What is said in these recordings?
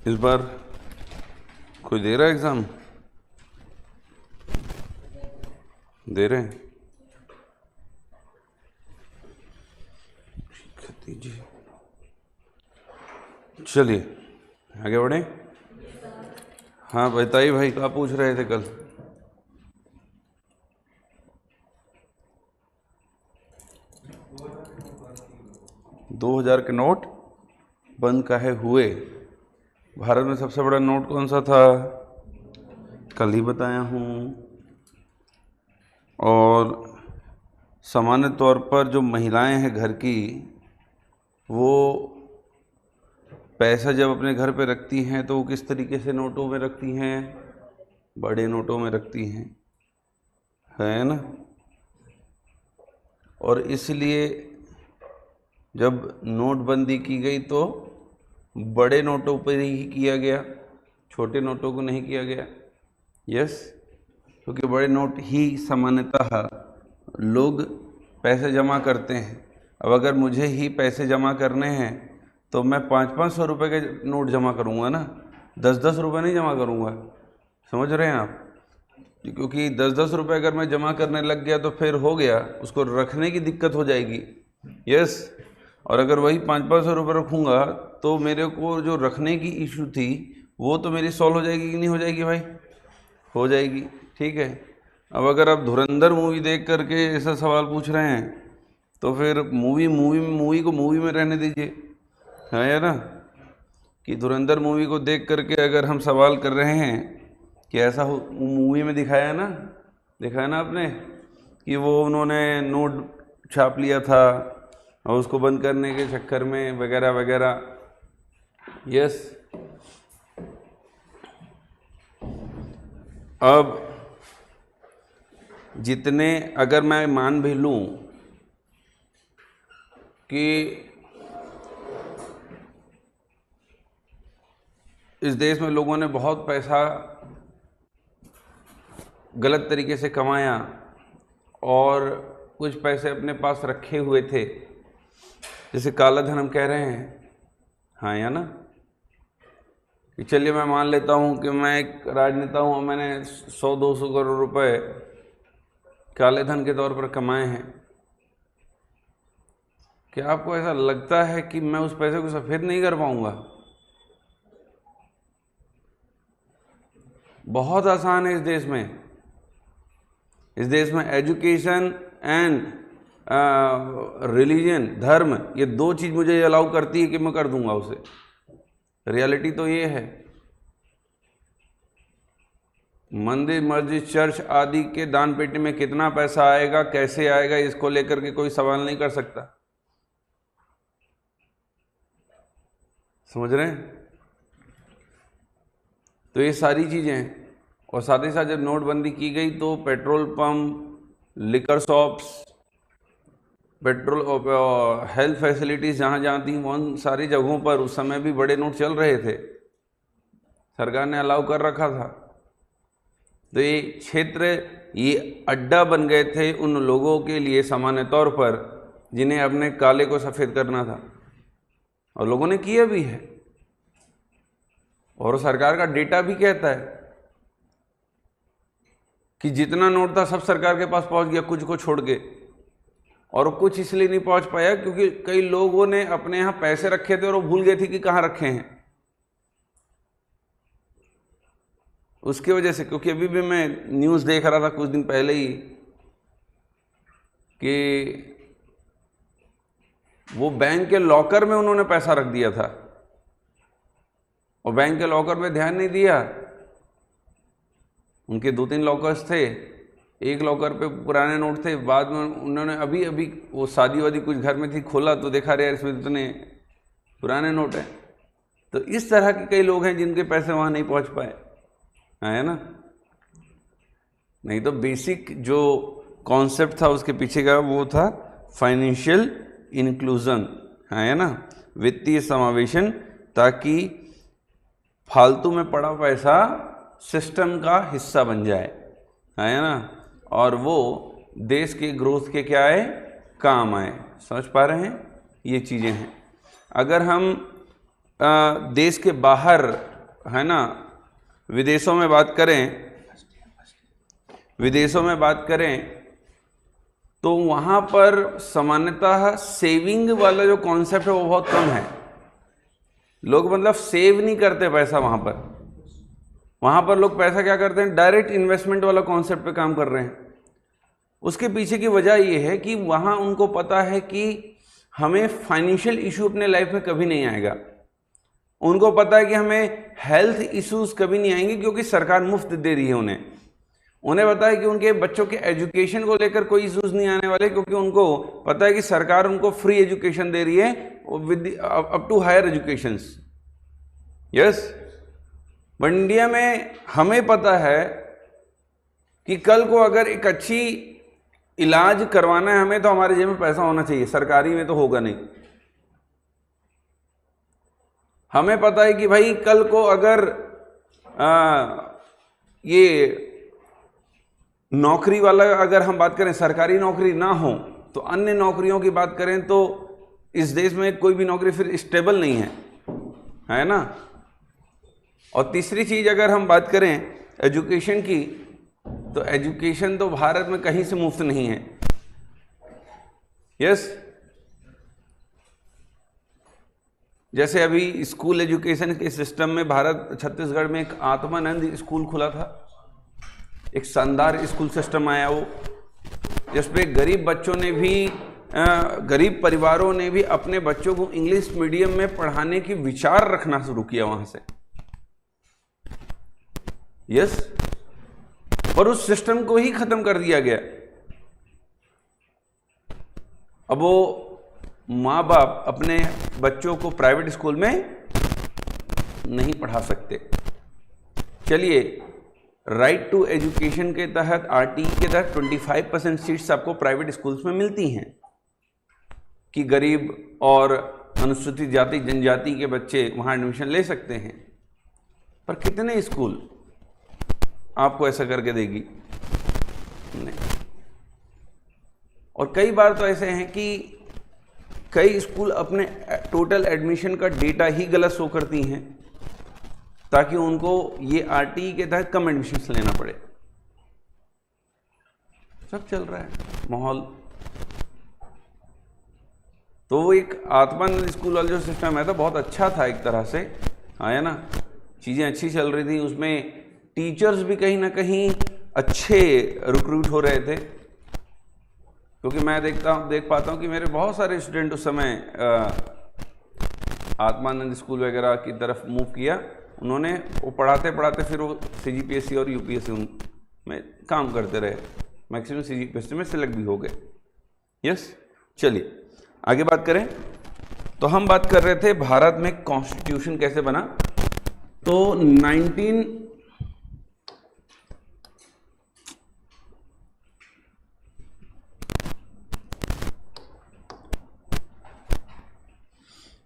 इस बार कोई दे रहा है एग्ज़ाम? दे रहे हैं? दीजिए। चलिए आगे बढ़े। हाँ बताइए भाई, क्या पूछ रहे थे कल? दो 2000 के नोट बंद काहे हुए? भारत में सबसे बड़ा नोट कौन सा था? कल ही बताया हूँ। और सामान्य तौर पर जो महिलाएं हैं घर की, वो पैसा जब अपने घर पे रखती हैं तो वो किस तरीके से नोटों में रखती हैं? बड़े नोटों में रखती हैं, है ना। और इसलिए जब नोटबंदी की गई तो बड़े नोटों पर ही किया गया, छोटे नोटों को नहीं किया गया। यस, क्योंकि बड़े नोट ही सामान्यतः लोग पैसे जमा करते हैं। अब अगर मुझे ही पैसे जमा करने हैं तो मैं 500-500 रुपये के नोट जमा करूँगा ना, 10-10 रुपये नहीं जमा करूँगा। समझ रहे हैं आप? क्योंकि 10-10 रुपये अगर मैं जमा करने लग गया तो फिर हो गया, उसको रखने की दिक्कत हो जाएगी। यस, और अगर वही 500-500 रुपये रखूँगा तो मेरे को जो रखने की इशू थी वो तो मेरी सॉल्व हो जाएगी कि नहीं हो जाएगी भाई? हो जाएगी। ठीक है। अब अगर आप धुरंधर मूवी देख करके ऐसा सवाल पूछ रहे हैं तो फिर मूवी को मूवी में रहने दीजिए, है या ना। कि धुरंधर मूवी को देख करके अगर हम सवाल कर रहे हैं कि ऐसा हो, मूवी में दिखाया ना आपने कि वो उन्होंने नोट छाप लिया था और उसको बंद करने के चक्कर में वगैरह वगैरह। यस, अब जितने, अगर मैं मान भी लूं कि इस देश में लोगों ने बहुत पैसा गलत तरीके से कमाया और कुछ पैसे अपने पास रखे हुए थे, जैसे काला धन हम कह रहे हैं, हाँ या ना। कि चलिए मैं मान लेता हूँ कि मैं एक राजनेता हूँ और मैंने 100-200 करोड़ रुपए काले धन के तौर पर कमाए हैं। क्या आपको ऐसा लगता है कि मैं उस पैसे को सफ़ेद नहीं कर पाऊंगा? बहुत आसान है। इस देश में एजुकेशन एंड रिलीजन, धर्म, ये दो चीज़ मुझे अलाउ करती है कि मैं कर दूंगा उसे। रियलिटी तो ये है। मंदिर, मस्जिद, चर्च आदि के दान पेटी में कितना पैसा आएगा, कैसे आएगा, इसको लेकर के कोई सवाल नहीं कर सकता। समझ रहे हैं? तो ये सारी चीज़ें हैं। और साथ ही साथ जब नोटबंदी की गई तो petrol pump, liquor shops, health facilities जहाँ जहाँ थी उन सारी जगहों पर उस समय भी बड़े नोट चल रहे थे, सरकार ने अलाउ कर रखा था। तो ये क्षेत्र, ये अड्डा बन गए थे उन लोगों के लिए सामान्य तौर पर जिन्हें अपने काले को सफ़ेद करना था, और लोगों ने किया भी है। और सरकार का डेटा भी कहता है कि जितना नोट था सब सरकार के पास पहुंच गया, कुछ को छोड़ के। और कुछ इसलिए नहीं पहुंच पाया क्योंकि कई लोगों ने अपने यहाँ पैसे रखे थे और वो भूल गए थे कि कहाँ रखे हैं। उसकी वजह से, क्योंकि अभी भी मैं न्यूज़ देख रहा था कुछ दिन पहले ही कि वो बैंक के लॉकर में उन्होंने पैसा रख दिया था और बैंक के लॉकर में ध्यान नहीं दिया। उनके 2-3 लॉकर्स थे, एक लॉकर पे पुराने नोट थे। बाद में उन्होंने अभी वो शादी वादी कुछ घर में थी, खोला तो देखा रे यार इसमें इतने पुराने नोट हैं। तो इस तरह के कई लोग हैं जिनके पैसे वहाँ नहीं पहुँच पाए, है ना। नहीं तो बेसिक जो कॉन्सेप्ट था उसके पीछे का वो था फाइनेंशियल इंक्लूजन, है ना, वित्तीय समावेशन, ताकि फालतू में पड़ा पैसा सिस्टम का हिस्सा बन जाए, है ना, और वो देश के ग्रोथ के क्या आए, काम आए। समझ पा रहे हैं? ये चीज़ें हैं। अगर हम देश के बाहर है ना, विदेशों में बात करें तो वहाँ पर सामान्यतः सेविंग वाला जो कॉन्सेप्ट है वो बहुत कम है। लोग मतलब सेव नहीं करते पैसा वहाँ पर लोग पैसा क्या करते हैं, डायरेक्ट इन्वेस्टमेंट वाला कॉन्सेप्ट पे काम कर रहे हैं। उसके पीछे की वजह ये है कि वहाँ उनको पता है कि हमें फाइनेंशियल इशू अपने लाइफ में कभी नहीं आएगा। उनको पता है कि हमें हेल्थ इश्यूज कभी नहीं आएंगे क्योंकि सरकार मुफ्त दे रही है उन्हें पता है कि उनके बच्चों के एजुकेशन को लेकर कोई इश्यूज नहीं आने वाले क्योंकि उनको पता है कि सरकार उनको फ्री एजुकेशन दे रही है with up to higher educations. Yes, but India में हमें पता है कि कल को अगर एक अच्छी इलाज करवाना है हमें तो हमारे जेब में पैसा होना चाहिए, सरकारी में तो होगा नहीं। हमें पता है कि भाई कल को अगर ये नौकरी वाला अगर हम बात करें, सरकारी नौकरी ना हो तो अन्य नौकरियों की बात करें तो इस देश में कोई भी नौकरी फिर स्टेबल नहीं है ना। और तीसरी चीज अगर हम बात करें एजुकेशन की, तो एजुकेशन तो भारत में कहीं से मुफ्त नहीं है। यस, जैसे अभी स्कूल एजुकेशन के सिस्टम में भारत छत्तीसगढ़ में एक आत्मानंद स्कूल खुला था, एक शानदार स्कूल सिस्टम आया वो, जिसपे गरीब बच्चों ने भी गरीब परिवारों ने भी अपने बच्चों को इंग्लिश मीडियम में पढ़ाने की विचार रखना शुरू किया वहां से। यस, और उस सिस्टम को ही खत्म कर दिया गया। अब वो माँ बाप अपने बच्चों को प्राइवेट स्कूल में नहीं पढ़ा सकते। चलिए, राइट टू एजुकेशन के तहत आरटीई के तहत 25% सीट्स आपको प्राइवेट स्कूल्स में मिलती हैं कि गरीब और अनुसूचित जाति जनजाति के बच्चे वहां एडमिशन ले सकते हैं। पर कितने स्कूल आपको ऐसा करके देगी? नहीं। और कई बार तो ऐसे हैं कि कई स्कूल अपने टोटल एडमिशन का डेटा ही गलत शो करती हैं ताकि उनको ये आरटीई के तहत कम एडमिशन्स लेना पड़े। सब चल रहा है माहौल। तो वो एक आत्मानंद स्कूल वाला जो सिस्टम है तो बहुत अच्छा था एक तरह से, है ना, चीज़ें अच्छी चल रही थी, उसमें टीचर्स भी कहीं ना कहीं अच्छे रिक्रूट हो रहे थे। क्योंकि मैं देख पाता हूँ कि मेरे बहुत सारे स्टूडेंट उस समय आत्मानंद स्कूल वगैरह की तरफ मूव किया। उन्होंने वो पढ़ाते पढ़ाते फिर वो सीजीपीएससी और यूपीएससी में काम करते रहे, मैक्सिमम सीजीपीएससी में सिलेक्ट भी हो गए। यस, चलिए आगे बात करें। तो हम बात कर रहे थे भारत में कॉन्स्टिट्यूशन कैसे बना। तो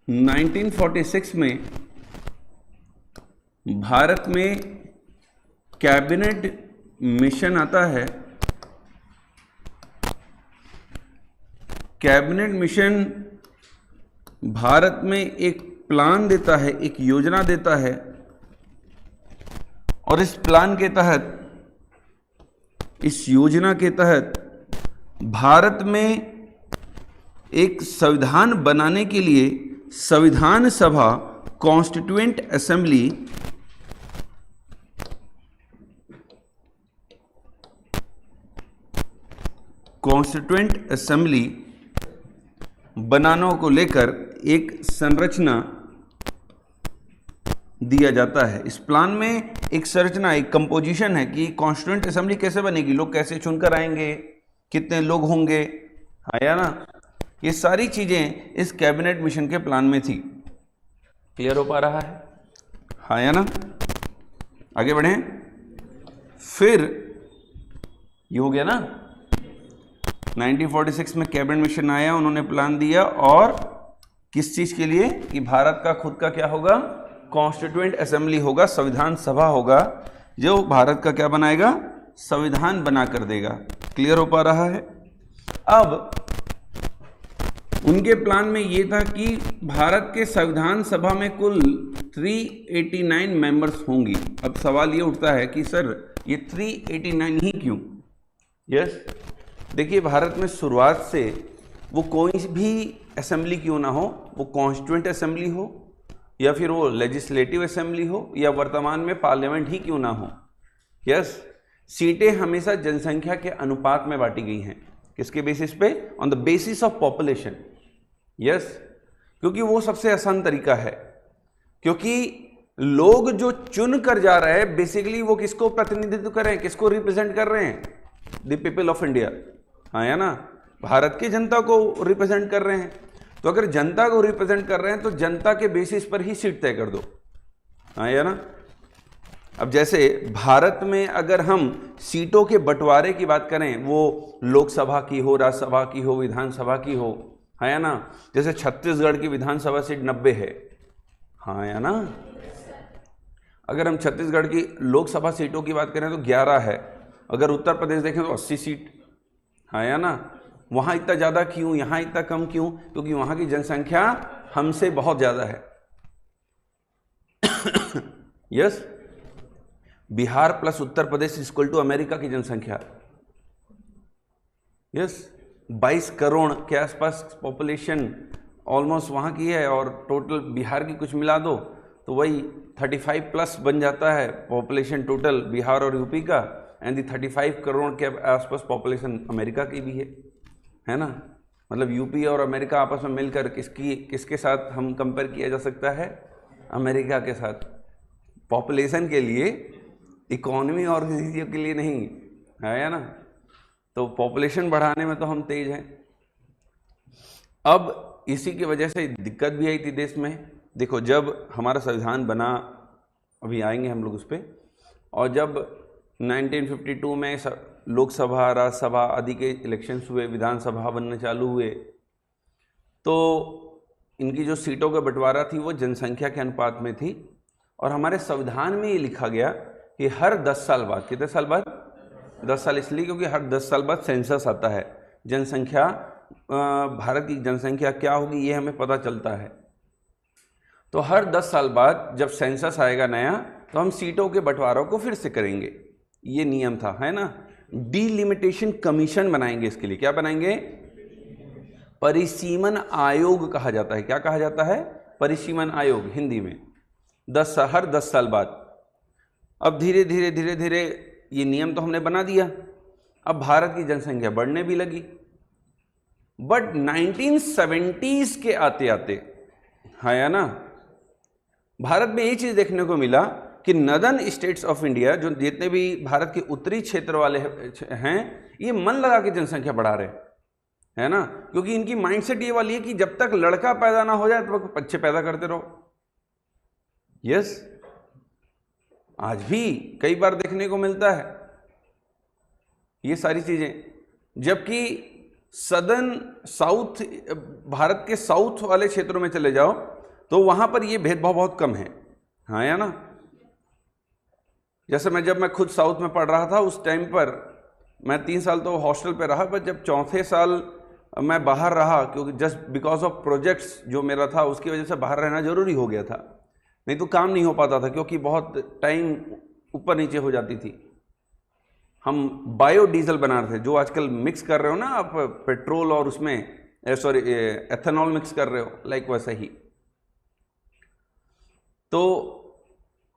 1946 में भारत में कैबिनेट मिशन आता है। कैबिनेट मिशन भारत में एक प्लान देता है, एक योजना देता है, और इस प्लान के तहत, इस योजना के तहत भारत में एक संविधान बनाने के लिए संविधान सभा, कॉन्स्टिट्यूएंट असेंबली बनाने को लेकर एक संरचना दिया जाता है। इस प्लान में एक संरचना, एक कंपोजिशन है कि कॉन्स्टिट्यूएंट असेंबली कैसे बनेगी, लोग कैसे चुनकर आएंगे, कितने लोग होंगे, है ना, ये सारी चीजें इस कैबिनेट मिशन के प्लान में थी। क्लियर हो पा रहा है ना। आगे बढ़ें। फिर ये हो गया ना, 1946 में कैबिनेट मिशन आया, उन्होंने प्लान दिया, और किस चीज के लिए, कि भारत का खुद का क्या होगा, कॉन्स्टिट्यूएंट असेंबली होगा, संविधान सभा होगा, जो भारत का क्या बनाएगा, संविधान बना कर देगा। क्लियर हो पा रहा है। अब उनके प्लान में ये था कि भारत के संविधान सभा में कुल 389 मेंबर्स होंगी। अब सवाल ये उठता है कि सर ये 389 ही क्यों? यस, देखिए भारत में शुरुआत से वो कोई भी असेंबली क्यों ना हो, वो कॉन्स्टिट्यूएंट असेंबली हो या फिर वो लेजिस्लेटिव असेंबली हो या वर्तमान में पार्लियामेंट ही क्यों ना हो, यस, सीटें हमेशा जनसंख्या के अनुपात में बांटी गई हैं। किसके बेसिस पे? On the basis of population. Yes, क्योंकि वो सबसे आसान तरीका है, क्योंकि लोग जो चुन कर जा रहे हैं बेसिकली वो किसको प्रतिनिधित्व कर रहे हैं, किसको रिप्रेजेंट कर रहे हैं? The people of India. हाँ या ना, भारत की जनता को रिप्रेजेंट कर रहे हैं। तो अगर जनता को रिप्रेजेंट कर रहे हैं तो जनता के बेसिस पर ही सीट तय कर दो। हाँ या ना। अब जैसे भारत में अगर हम सीटों के बंटवारे की बात करें, वो लोकसभा की हो, राज्यसभा की हो, विधानसभा की हो, है या ना, जैसे छत्तीसगढ़ की विधानसभा सीट 90 है, हाँ या ना। अगर हम छत्तीसगढ़ की लोकसभा सीटों की बात करें तो 11 है। अगर उत्तर प्रदेश देखें तो 80 सीट, हाँ या ना। वहाँ इतना ज़्यादा क्यों, यहाँ इतना कम क्यों? क्योंकि वहाँ की जनसंख्या हमसे बहुत ज़्यादा है। Yes, Bihar plus Uttar Pradesh equal to America की जनसंख्या। यस, 22 करोड़ के आसपास पॉपुलेशन ऑलमोस्ट वहाँ की है, और टोटल बिहार की कुछ मिला दो तो वही 35 प्लस बन जाता है पॉपुलेशन टोटल बिहार और यूपी का, एंड 35 करोड़ के आसपास पॉपुलेशन अमेरिका की भी है ना। मतलब यूपी और अमेरिका आपस में मिलकर किसके साथ हम कंपेयर किया जा सकता है? अमेरिका के साथ। पॉपुलेशन के लिए, इकोनॉमी और किसी चीज़ के लिए नहीं, है या ना। तो पॉपुलेशन बढ़ाने में तो हम तेज हैं। अब इसी की वजह से दिक्कत भी आई थी देश में। देखो, जब हमारा संविधान बना, अभी आएंगे हम लोग उस पर, और जब 1952 में लोकसभा, राज्यसभा आदि के इलेक्शंस हुए, विधानसभा बनने चालू हुए, तो इनकी जो सीटों का बंटवारा थी वो जनसंख्या के अनुपात में थी। और हमारे संविधान में ये लिखा गया कि हर 10 साल बाद, कितने साल बाद? 10 साल इसलिए क्योंकि हर 10 साल बाद सेंसस आता है। जनसंख्या, भारत की जनसंख्या क्या होगी ये हमें पता चलता है। तो हर 10 साल बाद जब सेंसस आएगा नया, तो हम सीटों के बंटवारों को फिर से करेंगे। ये नियम था, है ना। डिलिमिटेशन कमीशन बनाएंगे इसके लिए। क्या बनाएंगे? परिसीमन आयोग कहा जाता है। क्या कहा जाता है? परिसीमन आयोग हिंदी में। हर 10 साल बाद। अब धीरे धीरे ये नियम तो हमने बना दिया। अब भारत की जनसंख्या बढ़ने भी लगी, बट 1970s के आते आते, हाँ या ना, भारत में ये चीज देखने को मिला कि नदर्न स्टेट्स ऑफ इंडिया, जो जितने भी भारत के उत्तरी क्षेत्र वाले हैं, ये मन लगा के जनसंख्या बढ़ा रहे हैं, है ना। क्योंकि इनकी माइंडसेट ये वाली है कि जब तक लड़का पैदा ना हो जाए तो बच्चे पैदा करते रहो। यस, आज भी कई बार देखने को मिलता है ये सारी चीजें। जबकि साउथ, भारत के साउथ वाले क्षेत्रों में चले जाओ तो वहां पर ये भेदभाव बहुत कम है, हाँ या ना। जैसे जब मैं खुद साउथ में पढ़ रहा था, उस टाइम पर मैं 3 साल तो हॉस्टल पे रहा, पर जब चौथे साल मैं बाहर रहा, क्योंकि जस्ट बिकॉज ऑफ प्रोजेक्ट्स जो मेरा था उसकी वजह से बाहर रहना जरूरी हो गया था, नहीं तो काम नहीं हो पाता था, क्योंकि बहुत टाइम ऊपर नीचे हो जाती थी। हम बायोडीजल बना रहे थे, जो आजकल मिक्स कर रहे हो ना आप, पेट्रोल और उसमें एथेनॉल मिक्स कर रहे हो, लाइक वैसा ही। तो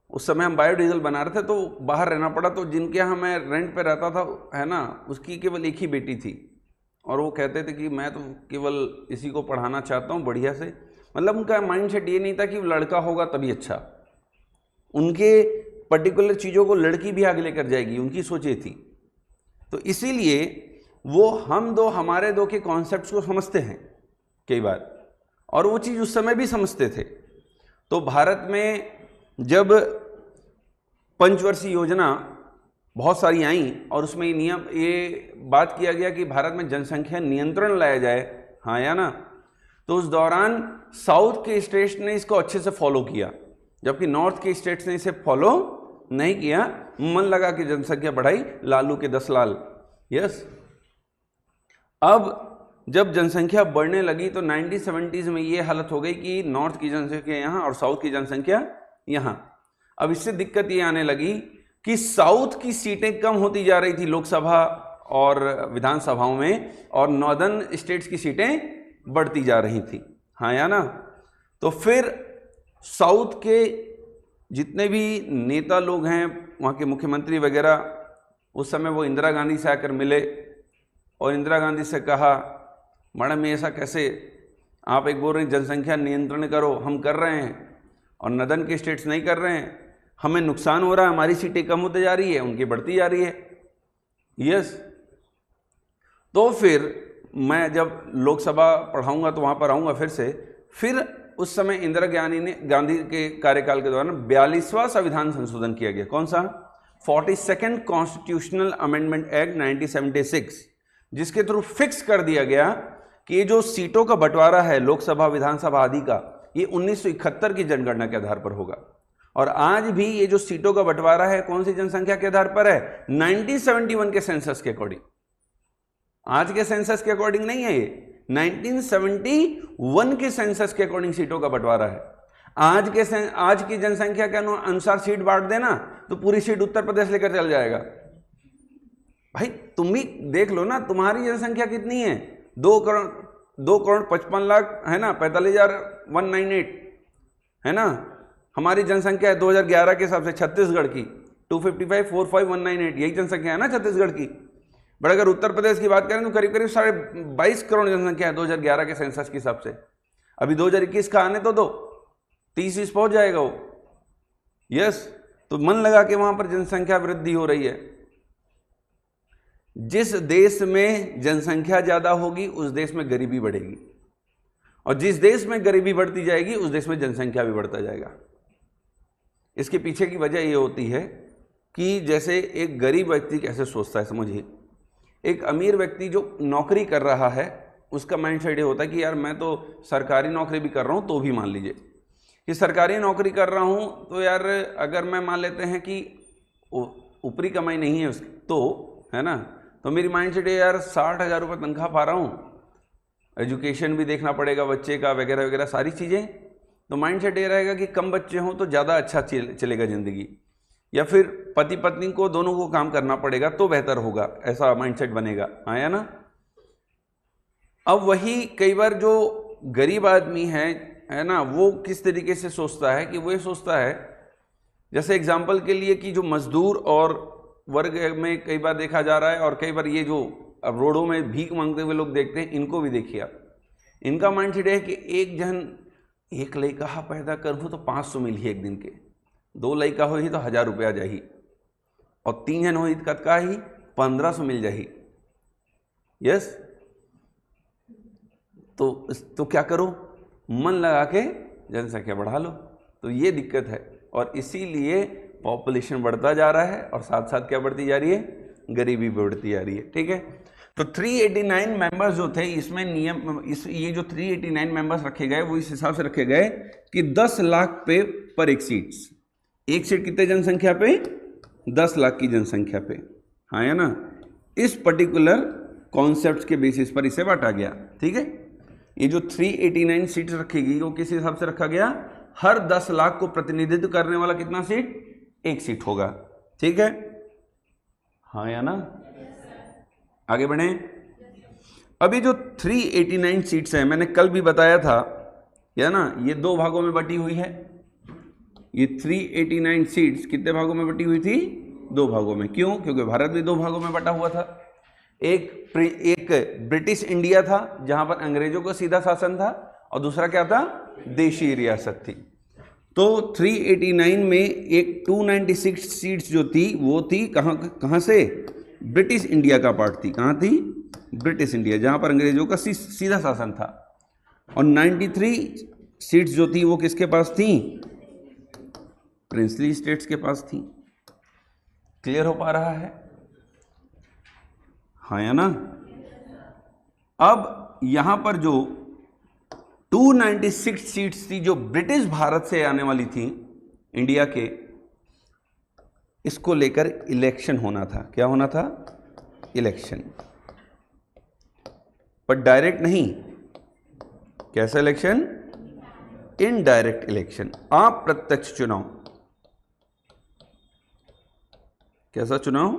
उस समय हम बायोडीजल बना रहे थे, तो बाहर रहना पड़ा। तो जिनके यहाँ मैं रेंट पे रहता था, है ना, उसकी केवल एक ही बेटी थी, और वो कहते थे कि मैं तो केवल इसी को पढ़ाना चाहता हूँ बढ़िया से। मतलब उनका माइंडसेट ये नहीं था कि लड़का होगा तभी अच्छा, उनके पर्टिकुलर चीज़ों को लड़की भी आगे लेकर जाएगी, उनकी सोच ये थी। तो इसीलिए वो हम दो हमारे दो के कॉन्सेप्ट्स को समझते हैं कई बार, और वो चीज़ उस समय भी समझते थे। तो भारत में जब पंचवर्षीय योजना बहुत सारी आई, और उसमें ये बात किया गया कि भारत में जनसंख्या नियंत्रण लाया जाए, हाँ या ना, तो उस दौरान साउथ के स्टेट्स ने इसको अच्छे से फॉलो किया, जबकि नॉर्थ के स्टेट्स ने इसे फॉलो नहीं किया। मन लगा कि जनसंख्या बढ़ाई, लालू के 10 लाल। यस, अब जब जनसंख्या बढ़ने लगी तो 1970s में ये हालत हो गई कि नॉर्थ की जनसंख्या यहाँ और साउथ की जनसंख्या यहाँ। अब इससे दिक्कत ये आने लगी कि साउथ की सीटें कम होती जा रही थी लोकसभा और विधानसभाओं में, और नॉर्दर्न स्टेट्स की सीटें बढ़ती जा रही थी, हाँ या ना। तो फिर साउथ के जितने भी नेता लोग हैं, वहाँ के मुख्यमंत्री वगैरह, उस समय वो इंदिरा गांधी से आकर मिले और इंदिरा गांधी से कहा, मैडम ये ऐसा कैसे, आप एक बोल रहे हैं जनसंख्या नियंत्रण करो, हम कर रहे हैं और नॉर्दर्न के स्टेट्स नहीं कर रहे हैं, हमें नुकसान हो रहा है, हमारी सीटें कम होते जा रही है, उनकी बढ़ती जा रही है। यस, तो फिर मैं जब लोकसभा पढ़ाऊंगा तो वहाँ पर आऊँगा फिर उस समय इंदिरा गांधी के कार्यकाल के दौरान 42वां संविधान संशोधन किया गया। कौन सा? 42nd कॉन्स्टिट्यूशनल अमेंडमेंट एक्ट 1976, जिसके थ्रू फिक्स कर दिया गया कि ये जो सीटों का बंटवारा है लोकसभा विधानसभा आदि का, ये 1971 की जनगणना के आधार पर होगा। और आज भी ये जो सीटों का बंटवारा है कौन सी जनसंख्या के आधार पर है? 1971 के सेंसस के अकॉर्डिंग। आज के सेंसस के अकॉर्डिंग नहीं है, ये 1971 के सेंसस के अकॉर्डिंग सीटों का बंटवारा है। आज की जनसंख्या के अनुसार सीट बांट देना तो पूरी सीट उत्तर प्रदेश लेकर चल जाएगा। भाई तुम भी देख लो ना, तुम्हारी जनसंख्या कितनी है? 2 करोड़ 55 लाख है ना, 45,198 है ना। हमारी जनसंख्या है 2011 के हिसाब से छत्तीसगढ़ की 255,45,198, यही जनसंख्या है ना छत्तीसगढ़ की। बट अगर उत्तर प्रदेश की बात करें तो करीब करीब 22.5 करोड़ जनसंख्या है 2011 के सेंसस के हिसाब से। अभी 2021 का आने तो दो, 30 पहुंच जाएगा वो। यस, तो मन लगा के वहां पर जनसंख्या वृद्धि हो रही है। जिस देश में जनसंख्या ज्यादा होगी उस देश में गरीबी बढ़ेगी, और जिस देश में गरीबी बढ़ती जाएगी उस देश में जनसंख्या भी बढ़ता जाएगा। इसके पीछे की वजह ये होती है कि जैसे एक गरीब व्यक्ति कैसे सोचता है, समझिए, एक अमीर व्यक्ति जो नौकरी कर रहा है उसका माइंडसेट ये होता है कि यार मैं तो सरकारी नौकरी भी कर रहा हूँ, तो भी मान लीजिए कि सरकारी नौकरी कर रहा हूँ तो यार अगर मैं मान लेते हैं कि ऊपरी कमाई नहीं है उसकी, तो है ना, तो मेरी माइंडसेट है यार 60,000 रुपये तनख्वाह पा रहा हूँ, एजुकेशन भी देखना पड़ेगा बच्चे का वगैरह वगैरह सारी चीज़ें, तो माइंडसेट ये रहेगा कि कम बच्चे हों तो ज़्यादा अच्छा चलेगा ज़िंदगी, या फिर पति पत्नी को दोनों को काम करना पड़ेगा तो बेहतर होगा, ऐसा माइंडसेट बनेगा, हाँ या ना। अब वही कई बार जो गरीब आदमी है ना, वो किस तरीके से सोचता है कि वो ये सोचता है, जैसे एग्जाम्पल के लिए कि जो मजदूर और वर्ग में कई बार देखा जा रहा है, और कई बार ये जो अब रोडों में भीख मांगते हुए लोग देखते हैं, इनको भी देखिए आप। इनका माइंडसेट है कि एक लड़का पैदा करूँ तो 500 मिली एक दिन के, 2 लड़का हो ही तो 1000 रुपया जाही, और 3 जन हो ही कतका ही 1500 मिल जाही। यस, तो क्या करो, मन लगा के जनसंख्या बढ़ा लो। तो ये दिक्कत है, और इसीलिए पॉपुलेशन बढ़ता जा रहा है और साथ साथ क्या बढ़ती जा रही है, गरीबी बढ़ती जा रही है। ठीक है, तो 389 मेंबर्स जो थे इसमें ये जो 389 मेंबर्स रखे गए वो इस हिसाब से रखे गए कि 10 लाख पे पर एक सीट कितने जनसंख्या पे, 10 लाख की जनसंख्या पे, हाँ है ना। इस पर्टिकुलर कॉन्सेप्ट के बेसिस पर इसे बांटा गया। ठीक है, ये जो 389 सीट रखी गई वो किस हिसाब से रखा गया, हर 10 लाख को प्रतिनिधित्व करने वाला कितना सीट, 1 सीट होगा। ठीक है, हाँ या ना। आगे बढ़े। अभी जो 389 सीट्स हैं, मैंने कल भी बताया था या ना, ये 2 भागों में बटी हुई है। ये 389 सीट्स कितने भागों में बटी हुई थी, 2 भागों में। क्यों? क्योंकि भारत भी 2 भागों में बटा हुआ था। एक ब्रिटिश इंडिया था जहां पर अंग्रेजों का सीधा शासन था, और दूसरा क्या था, देशी रियासत थी। तो 389 में एक 296 सीट्स जो थी वो थी कहां से, ब्रिटिश इंडिया का पार्ट थी। कहां थी, ब्रिटिश इंडिया, जहां पर अंग्रेजों का सीधा शासन था। और 93 सीट्स जो थी वो किसके पास थी, प्रिंसली स्टेट्स के पास थी। क्लियर हो पा रहा है, हाँ या ना। अब यहां पर जो 296 सीट्स थी जो ब्रिटिश भारत से आने वाली थी इंडिया के, इसको लेकर इलेक्शन होना था। क्या होना था, इलेक्शन। पर डायरेक्ट नहीं। कैसा इलेक्शन? इनडायरेक्ट इलेक्शन, अप्रत्यक्ष चुनाव। कैसा चुनाव?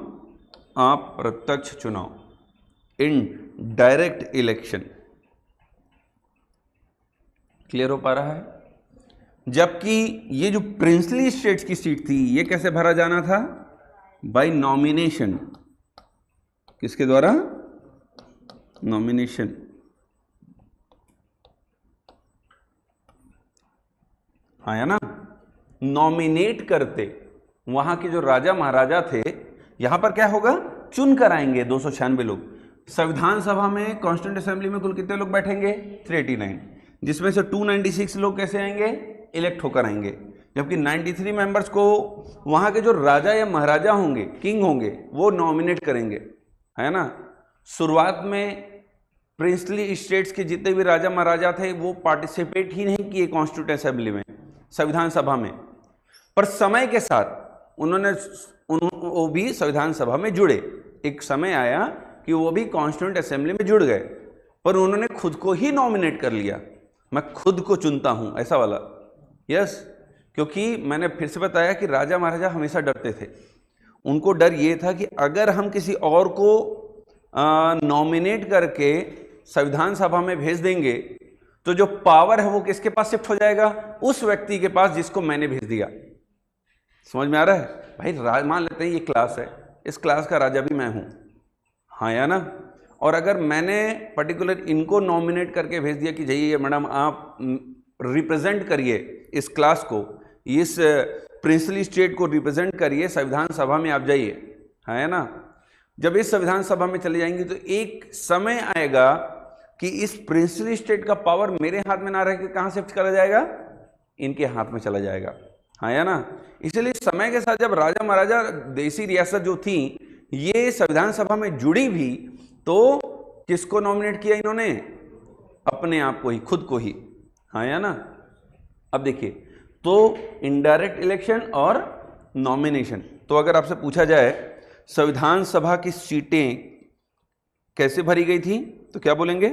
अप्रत्यक्ष चुनाव, इनडायरेक्ट इलेक्शन। क्लियर हो पा रहा है? जबकि ये जो प्रिंसली स्टेट्स की सीट थी, ये कैसे भरा जाना था? By nomination. किसके द्वारा? नॉमिनेशन। हाँ है ना, नॉमिनेट करते वहां के जो राजा महाराजा थे, यहां पर क्या होगा? चुन कर आएंगे 296 लोग। संविधान सभा में, कॉन्स्टिट्यूएंट असेंबली में कुल कितने लोग बैठेंगे? 389, जिसमें से 296 लोग कैसे आएंगे? इलेक्ट होकर आएंगे। जबकि 93 मेंबर्स को वहां के जो राजा या महाराजा होंगे, किंग होंगे, वो नॉमिनेट करेंगे, है ना। शुरुआत में प्रिंसली स्टेट्स के जितने भी राजा महाराजा थे वो पार्टिसिपेट ही नहीं किए कॉन्स्टिट्यूएंट असेंबली में, संविधान सभा में, पर समय के साथ वो भी संविधान सभा में जुड़े। एक समय आया कि वो भी कॉन्स्टिट्यूएंट असेंबली में जुड़ गए, पर उन्होंने खुद को ही नॉमिनेट कर लिया, मैं खुद को चुनता हूं, ऐसा वाला। यस, क्योंकि मैंने फिर से बताया कि राजा महाराजा हमेशा डरते थे। उनको डर ये था कि अगर हम किसी और को नॉमिनेट करके संविधान सभा में भेज देंगे तो जो पावर है वो किसके पास शिफ्ट हो जाएगा? उस व्यक्ति के पास जिसको मैंने भेज दिया। समझ में आ रहा है भाई? मान लेते हैं ये क्लास है, इस क्लास का राजा भी मैं हूं, हाँ या ना। और अगर मैंने पर्टिकुलर इनको नॉमिनेट करके भेज दिया कि जाइए मैडम आप रिप्रेजेंट करिए इस क्लास को, इस प्रिंसली स्टेट को रिप्रेजेंट करिए संविधान सभा में, आप जाइए, है ना। जब इस संविधान सभा में चले जाएंगे तो एक समय आएगा कि इस प्रिंसली स्टेट का पावर मेरे हाथ में ना रह के कहां शिफ्ट करा जाएगा? इनके हाथ में चला जाएगा, हाँ या ना। इसलिए समय के साथ जब राजा महाराजा देसी रियासत जो थी ये संविधान सभा में जुड़ी भी, तो किसको नॉमिनेट किया इन्होंने? अपने आप को ही, खुद को ही, हाँ या ना। अब देखिए, तो इनडायरेक्ट इलेक्शन और नॉमिनेशन। तो अगर आपसे पूछा जाए संविधान सभा की सीटें कैसे भरी गई थी, तो क्या बोलेंगे?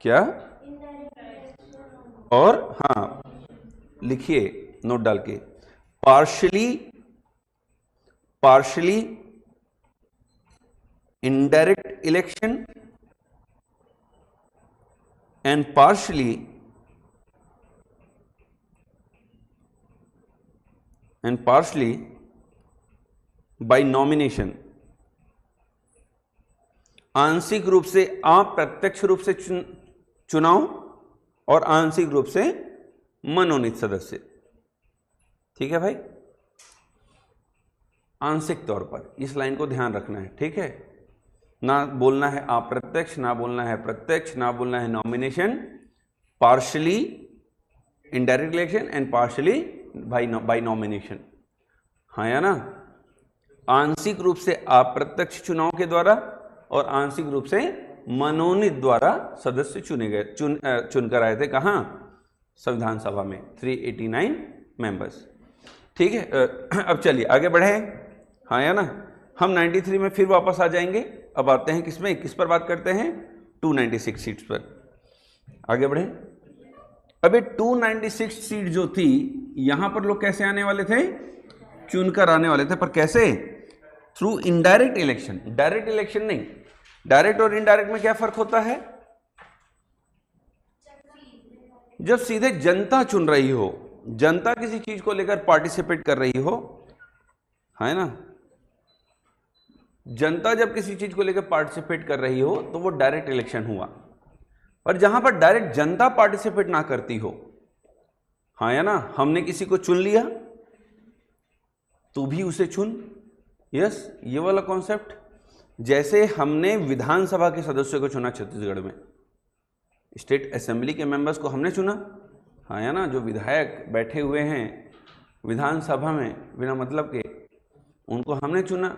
क्या? और हाँ, लिखिए नोट डाल के, partially indirect election and partially by nomination। आंशिक रूप से अप्रत्यक्ष रूप से चुनाव और आंशिक रूप से मनोनीत सदस्य। ठीक है भाई, आंशिक तौर पर इस लाइन को ध्यान रखना है, ठीक है। ना बोलना है अप्रत्यक्ष, ना बोलना है प्रत्यक्ष, ना बोलना है nomination, partly indirect election and partly by nomination, हाँ या ना। आंशिक रूप से अप्रत्यक्ष चुनाव के द्वारा और आंशिक रूप से मनोनीत द्वारा सदस्य चुने गए, चुनकर आए थे कहाँ? संविधान सभा में 389 मेंबर्स। ठीक है, अब चलिए आगे बढ़े, हाँ या ना। हम 93 में फिर वापस आ जाएंगे। अब आते हैं किसमें, किस पर बात करते हैं? 296 सीट्स पर। आगे बढ़े। अब ये 296 सीट जो थी, यहां पर लोग कैसे आने वाले थे? चुनकर आने वाले थे, पर कैसे? Through indirect election, direct election नहीं। डायरेक्ट और इनडायरेक्ट में क्या फर्क होता है? जब सीधे जनता चुन रही हो, जनता किसी चीज को लेकर पार्टिसिपेट कर रही हो, है ना, जनता जब किसी चीज को लेकर पार्टिसिपेट कर रही हो तो वो डायरेक्ट इलेक्शन हुआ। पर जहां पर डायरेक्ट जनता पार्टिसिपेट ना करती हो, हाँ या ना, हमने किसी को चुन लिया तू भी उसे चुन, यस, ये वाला कॉन्सेप्ट। जैसे हमने विधानसभा के सदस्यों को चुना छत्तीसगढ़ में, स्टेट असेंबली के मेंबर्स को हमने चुना, हाँ या ना, जो विधायक बैठे हुए हैं विधानसभा में बिना मतलब के, उनको हमने चुना।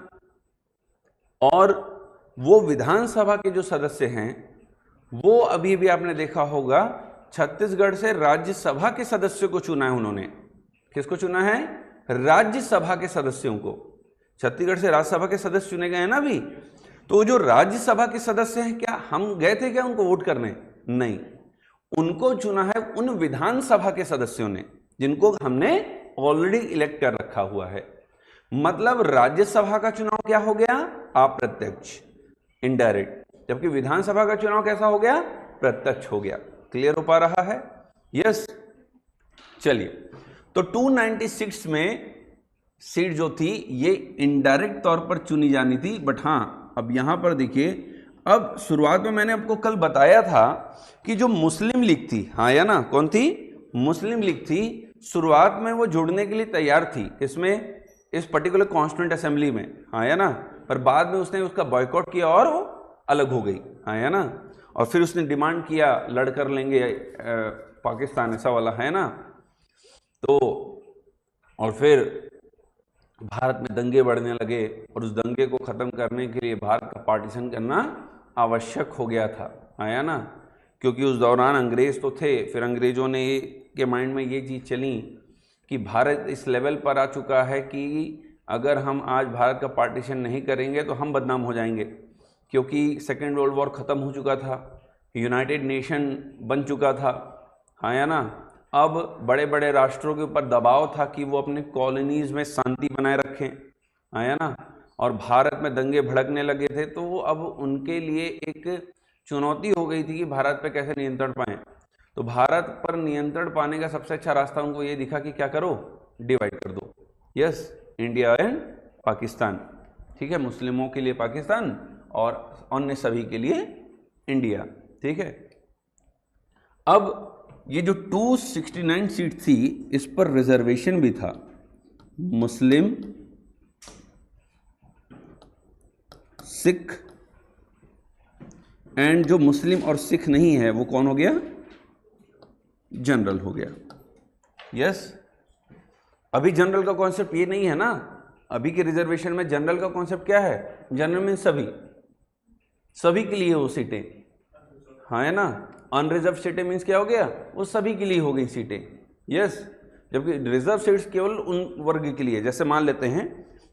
और वो विधानसभा के जो सदस्य हैं वो अभी भी आपने देखा होगा छत्तीसगढ़ से राज्यसभा के सदस्यों को चुना है उन्होंने। किसको चुना है? राज्यसभा के सदस्यों को। छत्तीसगढ़ से राज्यसभा के सदस्य चुने गए हैं ना अभी, तो जो राज्यसभा के सदस्य हैं, क्या हम गए थे क्या उनको वोट करने? नहीं, उनको चुना है उन विधानसभा के सदस्यों ने जिनको हमने ऑलरेडी इलेक्ट कर रखा हुआ है। मतलब राज्यसभा का चुनाव क्या हो गया? अप्रत्यक्ष, इनडायरेक्ट, जबकि विधानसभा का चुनाव कैसा हो गया? प्रत्यक्ष हो गया। क्लियर हो पा रहा है? यस। चलिए, तो 296 में सीट जो थी ये इनडायरेक्ट तौर पर चुनी जानी थी, बट हां अब यहां पर देखिए, अब शुरुआत में मैंने आपको कल बताया था कि जो मुस्लिम लीग थी, हाँ या ना, कौन थी? मुस्लिम लीग थी। शुरुआत में वो जुड़ने के लिए तैयार थी, इसमें, इस पर्टिकुलर कॉन्स्टिट्यूंट असेंबली में, हाँ या ना, पर बाद में उसने उसका बॉयकॉट किया और वो अलग हो गई, हाँ या ना। और फिर उसने डिमांड किया लड़ कर लेंगे पाकिस्तान, ऐसा वाला, है ना। तो और फिर भारत में दंगे बढ़ने लगे और उस दंगे को ख़त्म करने के लिए भारत का पार्टीशन करना आवश्यक हो गया था, आया ना, क्योंकि उस दौरान अंग्रेज़ तो थे, फिर अंग्रेज़ों ने के माइंड में ये चीज़ चली कि भारत इस लेवल पर आ चुका है कि अगर हम आज भारत का पार्टीशन नहीं करेंगे तो हम बदनाम हो जाएंगे, क्योंकि सेकेंड वर्ल्ड वॉर ख़त्म हो चुका था, यूनाइटेड नेशन बन चुका था, हाँ या ना। अब बड़े बड़े राष्ट्रों के ऊपर दबाव था कि वो अपने कॉलोनीज़ में शांति बनाए रखें, आया ना, और भारत में दंगे भड़कने लगे थे, तो अब उनके लिए एक चुनौती हो गई थी कि भारत पे कैसे नियंत्रण पाएं। तो भारत पर नियंत्रण पाने का सबसे अच्छा रास्ता उनको ये दिखा कि क्या करो, डिवाइड कर दो। यस, इंडिया एंड पाकिस्तान, ठीक है, मुस्लिमों के लिए पाकिस्तान और अन्य सभी के लिए इंडिया, ठीक है। अब ये जो 269 सीट थी, इस पर रिजर्वेशन भी था, मुस्लिम, सिख, एंड जो मुस्लिम और सिख नहीं है वो कौन हो गया? जनरल हो गया। यस, अभी जनरल का कॉन्सेप्ट ये नहीं है ना, अभी के रिजर्वेशन में जनरल का कॉन्सेप्ट क्या है? जनरल मीन सभी के लिए वो सीटें, हाँ है ना। अनरिजर्व सीटें मीन्स क्या हो गया? वो सभी के लिए हो गई सीटें। यस, जबकि रिजर्व सीट्स केवल उन वर्ग के लिए, जैसे मान लेते हैं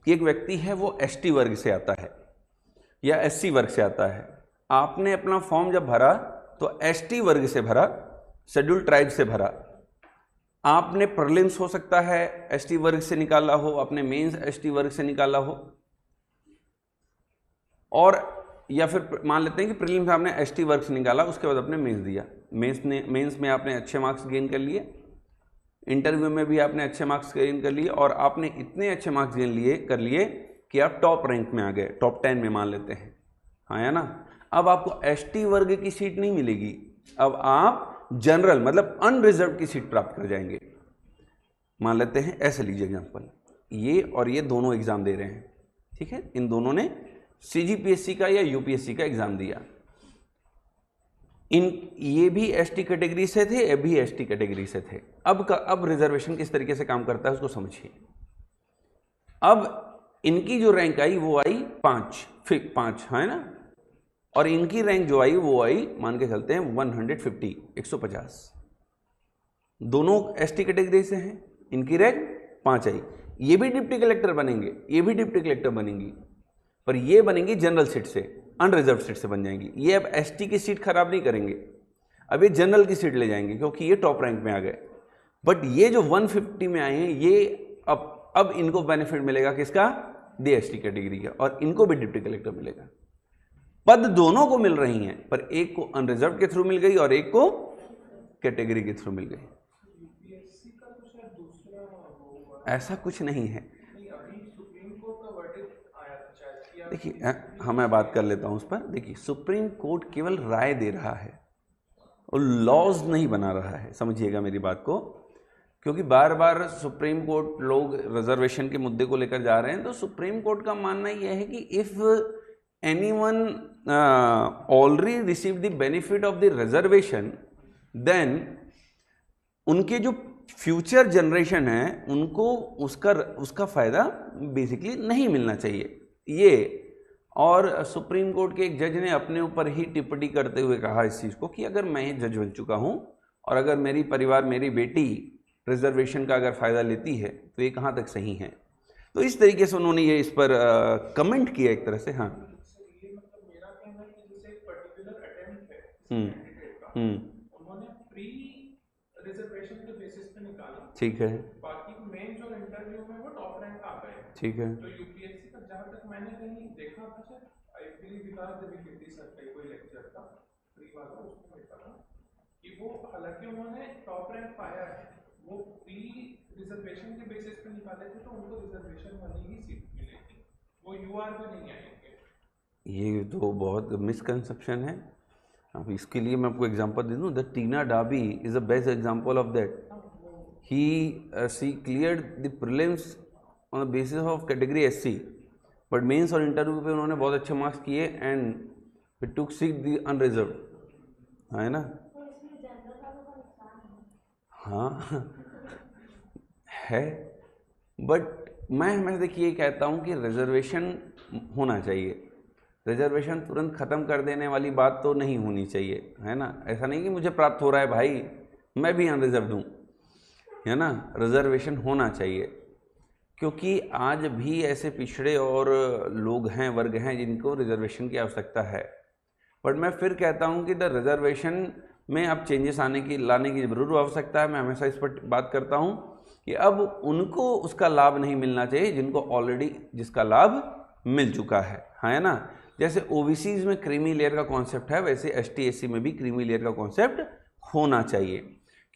कि एक व्यक्ति है वो एसटी वर्ग से आता है या एससी वर्ग से आता है, आपने अपना फॉर्म जब भरा तो एसटी वर्ग से भरा, शेड्यूल ट्राइब से भरा, आपने प्रीलिम्स हो सकता है एसटी वर्ग से निकाला हो, आपने मेंस एसटी वर्ग से निकाला हो, और या फिर मान लेते हैं कि प्रीलिम्स आपने एसटी वर्ग से निकाला, उसके बाद आपने मेंस दिया, मेंस में आपने अच्छे मार्क्स गेन कर लिए, इंटरव्यू में भी आपने अच्छे मार्क्स गेन कर लिए, और आपने इतने अच्छे मार्क्स गेन कर लिए कि आप टॉप रैंक में आ गए, टॉप 10 में मान लेते हैं, हाँ या ना। अब आपको एसटी वर्ग की सीट नहीं मिलेगी, अब आप जनरल मतलब अनरिजर्व की सीट प्राप्त कर जाएंगे। मान लेते हैं, ऐसे लीजिए एग्जांपल, ये और ये दोनों एग्जाम दे रहे हैं, ठीक है, इन दोनों ने सीजीपीएससी का या यूपीएससी का एग्जाम दिया, ये भी एसटी कैटेगरी से थे, ये भी एसटी कैटेगरी से थे। अब रिजर्वेशन किस तरीके से काम करता है उसको समझिए। अब इनकी जो रैंक आई वो आई 5 है ना, और इनकी रैंक जो आई वो आई, मान के चलते हैं 150, दोनों एसटी कैटेगरी से हैं, इनकी रैंक 5 आई। ये भी डिप्टी कलेक्टर बनेंगे, ये भी डिप्टी कलेक्टर बनेंगी, पर ये बनेंगी जनरल सीट से, अनरिजर्व सीट से बन जाएंगी। ये अब एसटी की सीट खराब नहीं करेंगे, अब ये जनरल की सीट ले जाएंगे क्योंकि ये टॉप रैंक में आ गए। बट ये जो 150 में आए हैं, ये अब इनको बेनिफिट मिलेगा किसका? दी एसटी कैटेगरी का, और इनको भी डिप्टी कलेक्टर मिलेगा। पद दोनों को मिल रही हैं, पर एक को अनरिजर्व के थ्रू मिल गई और एक को कैटेगरी के थ्रू मिल गई। ऐसा कुछ नहीं है, देखिए हाँ मैं बात कर लेता हूँ उस पर। देखिए, सुप्रीम कोर्ट केवल राय दे रहा है और लॉज नहीं बना रहा है, समझिएगा मेरी बात को, क्योंकि बार बार सुप्रीम कोर्ट लोग रिजर्वेशन के मुद्दे को लेकर जा रहे हैं। तो सुप्रीम कोर्ट का मानना यह है कि if anyone already receive the benefit of the reservation, then उनके जो फ्यूचर जनरेशन है उनको उसका फायदा बेसिकली नहीं मिलना चाहिए ये। और सुप्रीम कोर्ट के एक जज ने अपने ऊपर ही टिप्पणी करते हुए कहा इस चीज़ को कि अगर मैं जज बन चुका हूँ और अगर मेरी परिवार, मेरी बेटी रिजर्वेशन का अगर फ़ायदा लेती है तो ये कहाँ तक सही है। तो इस तरीके से उन्होंने ये इस पर कमेंट किया एक तरह से। हाँ, उन्होंने प्री रिजर्वेशन के बेसिस पे निकाला, ठीक है, बाकी मेंस और इंटरव्यू में वो टॉप रैंक आ गए, ठीक है। तो यूपीएससी का जहाँ तक मैंने कहीं देखा था sir, I believe Vikas Devi sir का कोई लेक्चर था फ्री वाला, उसमें देखा था कि वो हालांकि उन्होंने टॉप रैंक पाया है, वो प्री रिजर्वेशन के बेसिस पे निकाले थे, तो उनको रिजर्वेशन वाली ही सीट मिलेगी, वो यूआर पे नहीं आएंगे। ये तो बहुत मिसकंसेप्शन है। अब इसके लिए मैं आपको एग्जांपल दे दूं, the Tina Dabi is the best example of that. She cleared the prelims on the basis of category SC, but mains और इंटरव्यू पे उन्होंने बहुत अच्छे मार्क्स किए and it took seat the unreserved, है ना। हाँ है, बट मैं हमेशा देखिए कहता हूँ कि रिजर्वेशन होना चाहिए। रिजर्वेशन तुरंत ख़त्म कर देने वाली बात तो नहीं होनी चाहिए, है ना। ऐसा नहीं कि मुझे प्राप्त हो रहा है भाई मैं भी अनरिजर्व दूँ, है ना। रिजर्वेशन होना चाहिए, क्योंकि आज भी ऐसे पिछड़े और लोग हैं, वर्ग हैं जिनको रिजर्वेशन की आवश्यकता है। बट मैं फिर कहता हूँ कि द रिजर्वेशन में अब चेंजेस लाने की ज़रूर आवश्यकता है। मैं हमेशा इस पर बात करता हूँ कि अब उनको उसका लाभ नहीं मिलना चाहिए जिनको ऑलरेडी जिसका लाभ मिल चुका है ना। जैसे ओबीसीज में क्रीमी लेयर का कॉन्सेप्ट है, वैसे एसटी एससी में भी क्रीमी लेयर का कॉन्सेप्ट होना चाहिए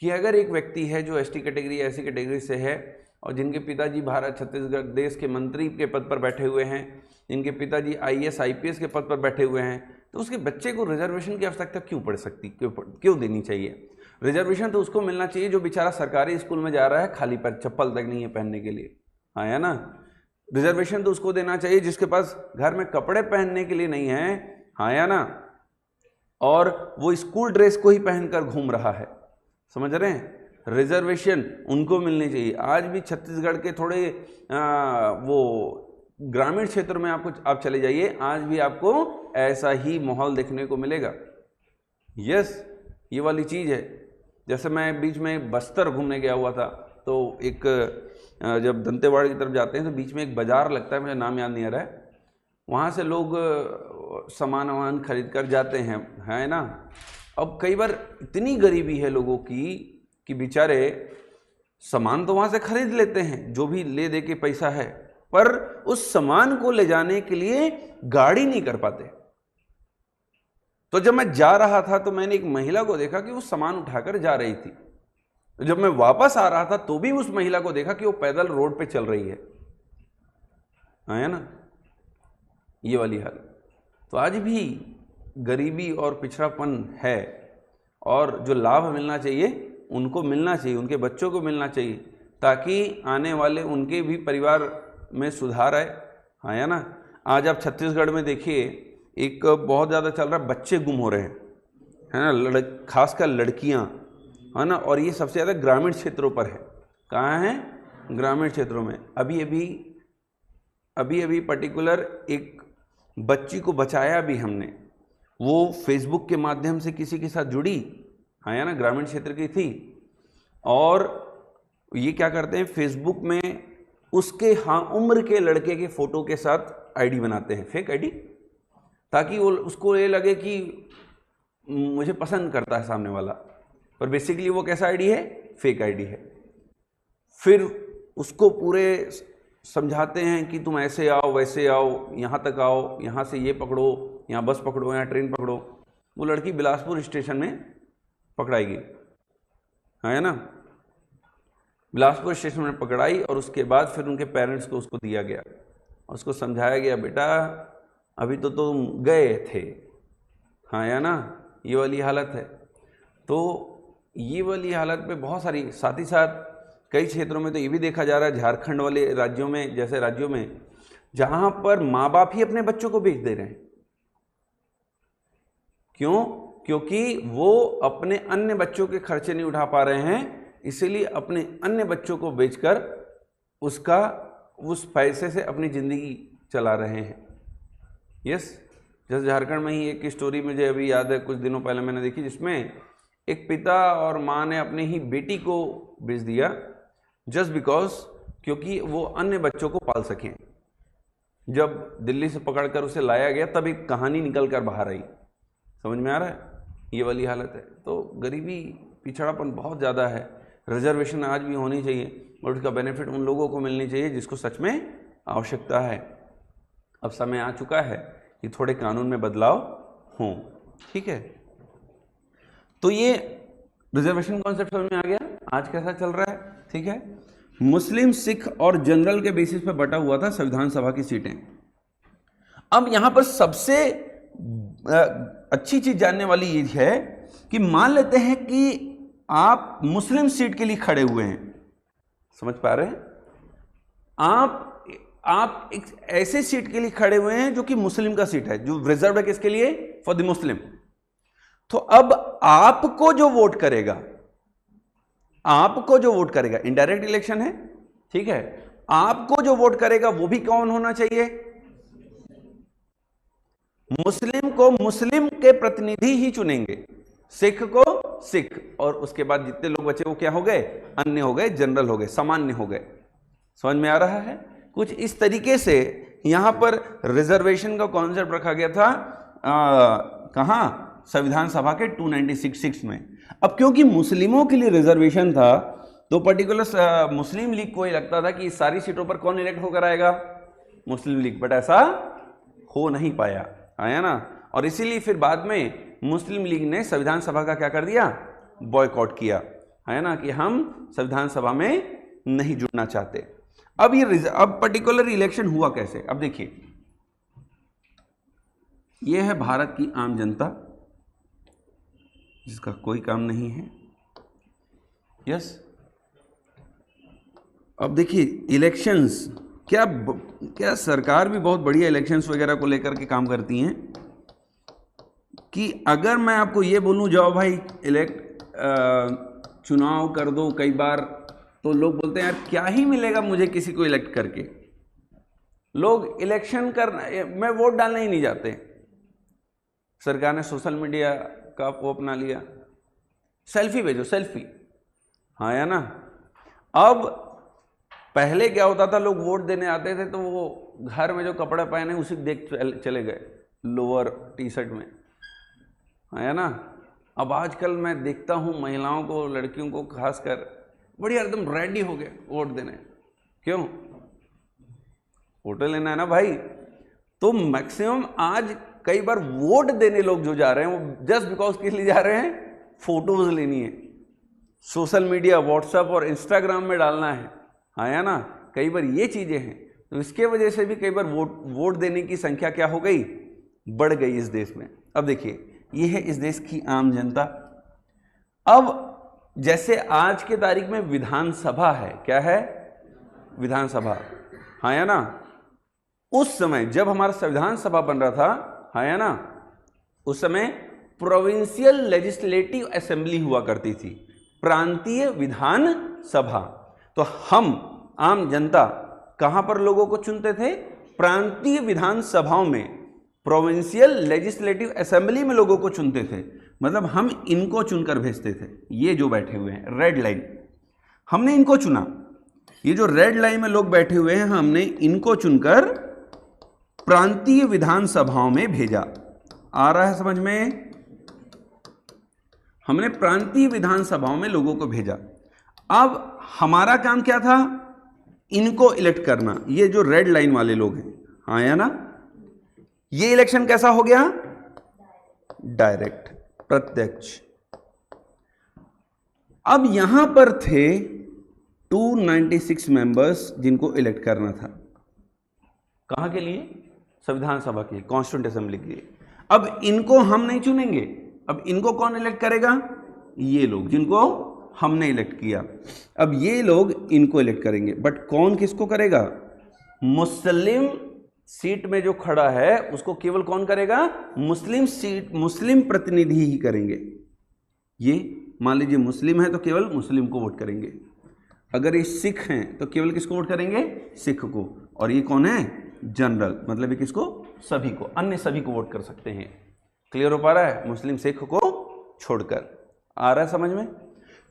कि अगर एक व्यक्ति है जो एसटी कैटेगरी ऐसी कैटेगरी से है और जिनके पिताजी भारत छत्तीसगढ़ देश के मंत्री के पद पर बैठे हुए हैं, जिनके पिताजी आईएएस आईपीएस के पद पर बैठे हुए हैं, तो उसके बच्चे को रिजर्वेशन की आवश्यकता क्यों पड़ सकती, क्यों देनी चाहिए। रिजर्वेशन तो उसको मिलना चाहिए जो बेचारा सरकारी स्कूल में जा रहा है, खाली पैर, चप्पल तक नहीं है पहनने के लिए, है ना। रिजर्वेशन तो उसको देना चाहिए जिसके पास घर में कपड़े पहनने के लिए नहीं है, हाँ या ना, और वो स्कूल ड्रेस को ही पहनकर घूम रहा है, समझ रहे हैं। रिजर्वेशन उनको मिलनी चाहिए। आज भी छत्तीसगढ़ के थोड़े वो ग्रामीण क्षेत्र में आप चले जाइए, आज भी आपको ऐसा ही माहौल देखने को मिलेगा। यस, ये वाली चीज़ है। जैसे मैं बीच में बस्तर घूमने गया हुआ था, तो एक जब दंतेवाड़ा की तरफ जाते हैं तो बीच में एक बाज़ार लगता है, मुझे नाम याद नहीं आ रहा है, वहाँ से लोग सामान खरीद कर जाते हैं, है ना। अब कई बार इतनी गरीबी है लोगों की कि बेचारे सामान तो वहाँ से खरीद लेते हैं जो भी ले दे के पैसा है, पर उस सामान को ले जाने के लिए गाड़ी नहीं कर पाते। तो जब मैं जा रहा था तो मैंने एक महिला को देखा कि वो सामान उठाकर जा रही थी। जब मैं वापस आ रहा था तो भी उस महिला को देखा कि वो पैदल रोड पे चल रही है ना, ये वाली हालत। तो आज भी गरीबी और पिछड़ापन है, और जो लाभ मिलना चाहिए उनको मिलना चाहिए, उनके बच्चों को मिलना चाहिए, ताकि आने वाले उनके भी परिवार में सुधार आए, है ना। आज आप छत्तीसगढ़ में देखिए, एक बहुत ज़्यादा चल रहा, बच्चे गुम हो रहे हैं, है ना, खासकर लड़कियां, है ना, और ये सबसे ज़्यादा ग्रामीण क्षेत्रों पर है। कहाँ है? ग्रामीण क्षेत्रों में। अभी अभी पर्टिकुलर एक बच्ची को बचाया भी हमने, वो फेसबुक के माध्यम से किसी के साथ जुड़ी, है ना, ग्रामीण क्षेत्र की थी, और ये क्या करते हैं, फेसबुक में उसके उम्र के लड़के के फोटो के साथ आईडी बनाते हैं, फेक आईडी, ताकि वो उसको ये लगे कि मुझे पसंद करता है सामने वाला, पर बेसिकली वो कैसा आईडी है, फेक आईडी है। फिर उसको पूरे समझाते हैं कि तुम ऐसे आओ वैसे आओ, यहाँ तक आओ, यहाँ से ये पकड़ो, यहाँ बस पकड़ो, यहाँ ट्रेन पकड़ो। वो लड़की बिलासपुर स्टेशन में पकड़ाई गई, है ना, बिलासपुर स्टेशन में पकड़ाई, और उसके बाद फिर उनके पेरेंट्स को उसको दिया गया, उसको समझाया गया, बेटा अभी तो तुम गए थे, हाँ या ना, ये वाली हालत है। तो ये वाली हालत पे बहुत सारी, साथ ही साथ कई क्षेत्रों में तो ये भी देखा जा रहा है, झारखंड वाले राज्यों में, जैसे राज्यों में जहाँ पर माँ बाप ही अपने बच्चों को बेच दे रहे हैं। क्यों? क्योंकि वो अपने अन्य बच्चों के खर्चे नहीं उठा पा रहे हैं, इसीलिए अपने अन्य बच्चों को बेचकर उस पैसे से अपनी ज़िंदगी चला रहे हैं। यस, जैसे झारखंड में ही एक स्टोरी मुझे अभी याद है, कुछ दिनों पहले मैंने देखी, जिसमें एक पिता और माँ ने अपने ही बेटी को बेच दिया, जस्ट बिकॉज, क्योंकि वो अन्य बच्चों को पाल सकें। जब दिल्ली से पकड़कर उसे लाया गया तब एक कहानी निकल कर बाहर आई, समझ में आ रहा है। ये वाली हालत है। तो गरीबी, पिछड़ापन बहुत ज़्यादा है। रिजर्वेशन आज भी होनी चाहिए और उसका बेनिफिट उन लोगों को मिलनी चाहिए जिसको सच में आवश्यकता है। अब समय आ चुका है कि थोड़े कानून में बदलाव हों, ठीक है। तो ये रिजर्वेशन कॉन्सेप्ट समझ में आ गया, आज कैसा चल रहा है, ठीक है। मुस्लिम, सिख और जनरल के बेसिस पे बटा हुआ था संविधान सभा की सीटें। अब यहां पर सबसे अच्छी चीज जानने वाली ये है कि मान लेते हैं कि आप मुस्लिम सीट के लिए खड़े हुए हैं, समझ पा रहे हैं, आप एक ऐसे सीट के लिए खड़े हुए हैं जो कि मुस्लिम का सीट है, जो रिजर्व है किसके लिए, फॉर द मुस्लिम। तो अब आपको जो वोट करेगा, इनडायरेक्ट इलेक्शन है, ठीक है, आपको जो वोट करेगा वो भी कौन होना चाहिए, मुस्लिम को मुस्लिम के प्रतिनिधि ही चुनेंगे, सिख को सिख, और उसके बाद जितने लोग बचे वो क्या हो गए, अन्य हो गए, जनरल हो गए, सामान्य हो गए। समझ में आ रहा है। कुछ इस तरीके से यहां पर रिजर्वेशन का कॉन्सेप्ट रखा गया था, कहां, संविधान सभा के 296 में। अब क्योंकि मुस्लिमों के लिए रिजर्वेशन था तो पर्टिकुलर मुस्लिम लीग को ये लगता था कि इस सारी सीटों पर कौन इलेक्ट होकर आएगा, मुस्लिम लीग, बट ऐसा हो नहीं पाया, आया ना। और इसीलिए फिर बाद में मुस्लिम लीग ने संविधान सभा का क्या कर दिया, बॉयकॉट किया, है ना, कि हम संविधान सभा में नहीं जुड़ना चाहते। अब पर्टिकुलर इलेक्शन हुआ कैसे, अब देखिए, यह है भारत की आम जनता जिसका कोई काम नहीं है, यस। अब देखिए इलेक्शंस, क्या सरकार भी बहुत बढ़िया इलेक्शंस वगैरह को लेकर के काम करती हैं कि अगर मैं आपको ये बोलूं जाओ भाई चुनाव कर दो कई बार, तो लोग बोलते हैं यार क्या ही मिलेगा मुझे किसी को इलेक्ट करके। लोग इलेक्शन में वोट डालने ही नहीं जाते। सरकार ने सोशल मीडिया का वो अपना लिया, सेल्फी भेजो सेल्फी, हाँ या ना। अब पहले क्या होता था, लोग वोट देने आते थे तो वो घर में जो कपड़ा पहने उसी देख चले गए, लोअर टी शर्ट में, है ना। अब आजकल मैं देखता हूँ महिलाओं को, लड़कियों को खासकर, बढ़िया एकदम रेडी हो गए वोट देने। क्यों, फोटो लेना है ना भाई। तो मैक्सिमम आज कई बार वोट देने लोग जो जा रहे हैं वो जस्ट बिकॉज किस लिए जा रहे हैं, फोटोज लेनी है, सोशल मीडिया, व्हाट्सएप और इंस्टाग्राम में डालना है, हाँ ना। कई बार ये चीजें हैं, तो इसके वजह से भी कई बार वोट देने की संख्या क्या हो गई, बढ़ गई इस देश में। अब देखिए ये है इस देश की आम जनता। अब जैसे आज के तारीख में विधानसभा है, क्या है, विधानसभा, हाँ या ना। उस समय जब हमारा संविधान सभा बन रहा था, हाँ या ना, उस समय प्रोविंशियल लेजिस्लेटिव असेंबली हुआ करती थी, प्रांतीय विधान सभा। तो हम आम जनता कहां पर लोगों को चुनते थे, प्रांतीय विधान सभाओं में, प्रोविंशियल लेजिस्लेटिव असेंबली में लोगों को चुनते थे। मतलब हम इनको चुनकर भेजते थे, ये जो बैठे हुए हैं रेड लाइन, हमने इनको चुना। ये जो रेड लाइन में लोग बैठे हुए हैं, हमने इनको चुनकर प्रांतीय विधान सभाओं में भेजा। आ रहा है समझ में, हमने प्रांतीय विधान सभाओं में लोगों को भेजा। अब हमारा काम क्या था, इनको इलेक्ट करना। ये जो रेड लाइन वाले लोग हैं, हाँ या ना। ये इलेक्शन कैसा हो गया, डायरेक्ट, प्रत्यक्ष। अब यहां पर थे 296 मेंबर्स जिनको इलेक्ट करना था, कहां के लिए, संविधान सभा के लिए, कॉन्स्टिट्यूएंट असेंबली के लिए। अब इनको हम नहीं चुनेंगे, अब इनको कौन इलेक्ट करेगा, ये लोग जिनको हमने इलेक्ट किया। अब ये लोग इनको इलेक्ट करेंगे, बट कौन किसको करेगा, मुस्लिम सीट में जो खड़ा है उसको केवल कौन करेगा, मुस्लिम सीट, मुस्लिम प्रतिनिधि ही करेंगे। ये मान लीजिए मुस्लिम है तो केवल मुस्लिम को वोट करेंगे, अगर ये सिख हैं तो केवल किसको वोट करेंगे, सिख को। और ये कौन है, जनरल, मतलब ये किसको, सभी को, अन्य सभी को वोट कर सकते हैं। क्लियर हो पा रहा है, मुस्लिम सिख को छोड़कर। आ रहा है समझ में।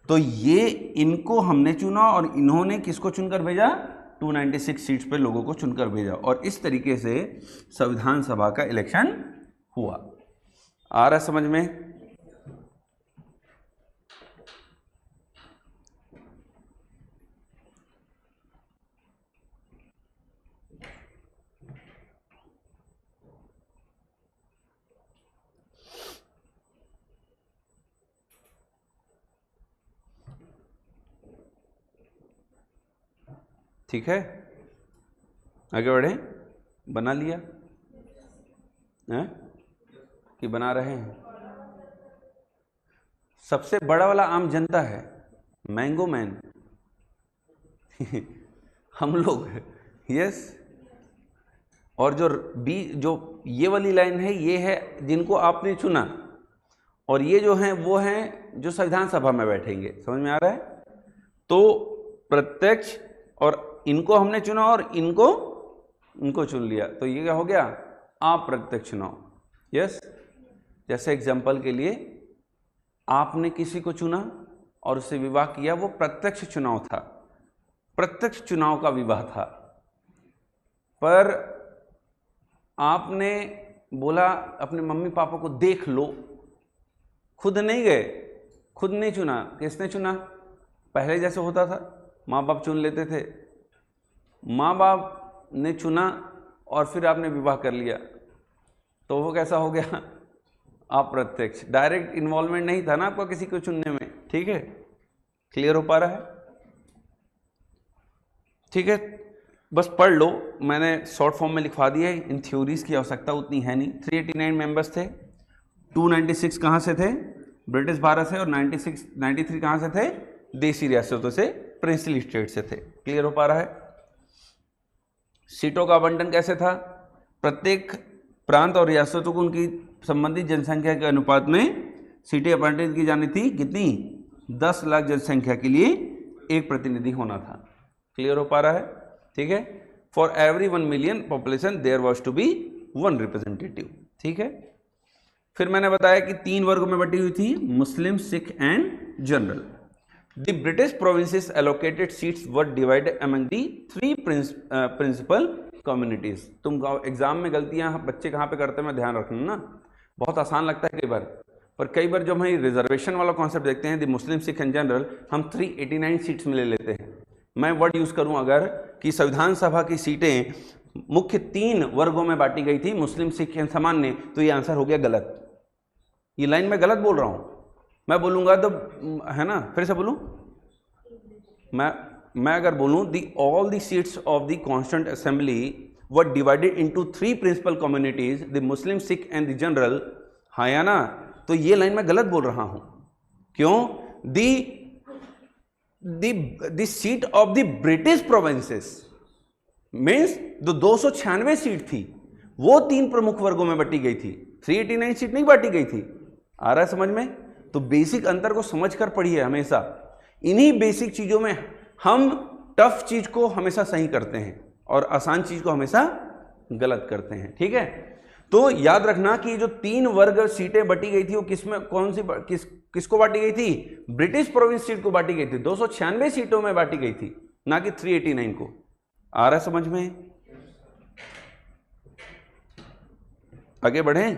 तो ये इनको हमने चुना और इन्होंने किसको चुनकर भेजा, 296 सीट्स पे लोगों को चुनकर भेजा, और इस तरीके से संविधान सभा का इलेक्शन हुआ। आ रहा है समझ में। ठीक है, आगे बढ़े। बना लिया है कि बना रहे हैं? सबसे बड़ा वाला आम जनता है मैंगो मैन हम लोग, यस। और जो ये वाली लाइन है, ये है जिनको आपने चुना, और ये जो हैं वो हैं जो संविधान सभा में बैठेंगे। समझ में आ रहा है? तो प्रत्यक्ष, और इनको हमने चुना और इनको चुन लिया, तो ये क्या हो गया? अप्रत्यक्ष चुनाव। यस। जैसे एग्जाम्पल के लिए, आपने किसी को चुना और उससे विवाह किया, वो प्रत्यक्ष चुनाव था, प्रत्यक्ष चुनाव का विवाह था। पर आपने बोला अपने मम्मी पापा को देख लो, खुद नहीं गए, खुद नहीं चुना, किसने चुना? पहले जैसे होता था, माँ बाप चुन लेते थे, माँ बाप ने चुना और फिर आपने विवाह कर लिया, तो वो कैसा हो गया? अप्रत्यक्ष। डायरेक्ट इन्वॉल्वमेंट नहीं था ना आपका किसी को चुनने में। ठीक है, क्लियर हो पा रहा है? ठीक है, बस पढ़ लो, मैंने शॉर्ट फॉर्म में लिखवा दिया है, इन थ्योरीज की आवश्यकता उतनी है नहीं। 389 मेंबर्स थे, 296 कहाँ से थे? ब्रिटिश भारत से, और 93 कहाँ से थे? देशी रियासतों से, प्रिंसली स्टेट से थे। क्लियर हो पा रहा है? सीटों का आवंटन कैसे था? प्रत्येक प्रांत और रियासतों को उनकी संबंधित जनसंख्या के अनुपात में सीटें आवंटित की जानी थी। कितनी? 10 लाख जनसंख्या के लिए एक प्रतिनिधि होना था। क्लियर हो पा रहा है? ठीक है, for every 1 million population there was to be 1 representative. ठीक है, फिर मैंने बताया कि 3 वर्गों में बटी हुई थी, Muslim, Sikh and general. The British provinces allocated seats were divided among the 3 principal communities। तुम एग्जाम में गलतियां बच्चे कहाँ पे करते हैं, मैं ध्यान रखना ना, बहुत आसान लगता है कई बार, पर कई बार जब हम रिजर्वेशन वाला कॉन्सेप्ट देखते हैं, the Muslim, Sikh and general, हम 389 सीट्स में ले लेते हैं। मैं वर्ड यूज करूं अगर कि संविधान सभा की सीटें मुख्य 3 वर्गों में बांटी गई थी, मुस्लिम, सिख एंड सामान्य, तो ये आंसर हो गया गलत। ये लाइन मैं गलत बोल रहा हूं, मैं बोलूंगा तो है ना, फिर से बोलूं, मैं अगर बोलूं all the seats of the constituent assembly were divided into 3 principal communities, the Muslim, Sikh and the general, हाँ या ना, तो ये लाइन मैं गलत बोल रहा हूं। क्यों? The seat of the British provinces means जो 296 सीट थी वो 3 प्रमुख वर्गों में बांटी गई थी, 389 सीट नहीं बांटी गई थी। आ रहा है समझ में? तो बेसिक अंतर को समझकर पढ़िए हमेशा। इन्हीं बेसिक चीजों में हम टफ चीज को हमेशा सही करते हैं और आसान चीज को हमेशा गलत करते हैं। ठीक है, तो याद रखना कि जो 3 वर्ग सीटें बांटी गई थी वो किसमें, कौन सी, किसको बांटी गई थी? ब्रिटिश प्रोविंस सीट को बांटी गई थी, 296 सीटों में बांटी गई थी, ना कि 389 को। आ रहा है समझ में? आगे बढ़े।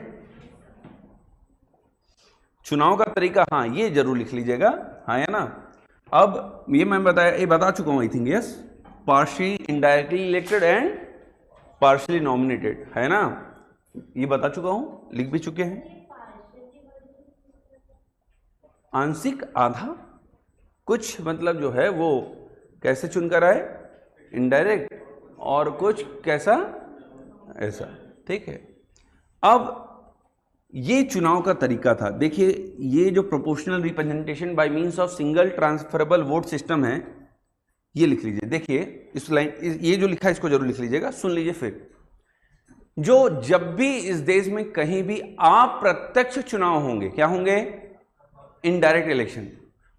चुनाव का तरीका, हाँ ये जरूर लिख लीजिएगा, हाँ या ना। अब ये मैं बता चुका हूं, I think yes, partially indirectly elected and partially nominated, है ना, ये बता चुका हूं, लिख भी चुके हैं। आंशिक, आधा, कुछ मतलब जो है वो कैसे चुनकर आए, इनडायरेक्ट, और कुछ कैसा, ऐसा। ठीक है, अब ये चुनाव का तरीका था। देखिए, ये जो proportional representation by means of single transferable vote system है, ये लिख लीजिए। देखिए इस लाइन, ये जो लिखा है इसको जरूर लिख लीजिएगा, सुन लीजिए फिर। जो जब भी इस देश में कहीं भी अप्रत्यक्ष चुनाव होंगे, क्या होंगे? इनडायरेक्ट इलेक्शन,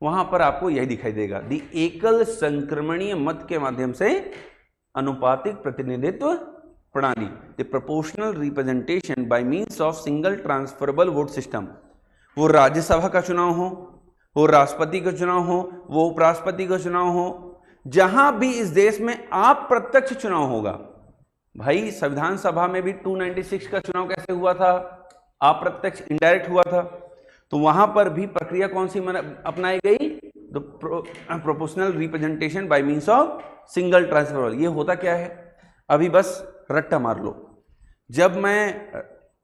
वहां पर आपको यही दिखाई देगा, दी एकल संक्रमणीय मत के माध्यम से अनुपातिक प्रतिनिधित्व प्रणाली, the proportional representation by means of single transferable vote system. वो राज्यसभा का चुनाव हो, वो राष्ट्रपति का चुनाव हो, वो उपराष्ट्रपति का चुनाव हो, जहां भी इस देश में अप्रत्यक्ष चुनाव होगा। भाई संविधान सभा में भी 296 का चुनाव कैसे हुआ था? अप्रत्यक्ष, इनडायरेक्ट हुआ था। तो वहां पर भी प्रक्रिया कौन सी अपनाई गई? Proportional representation by means of single transferable. ये होता क्या है, अभी बस रट्टा मार लो। जब मैं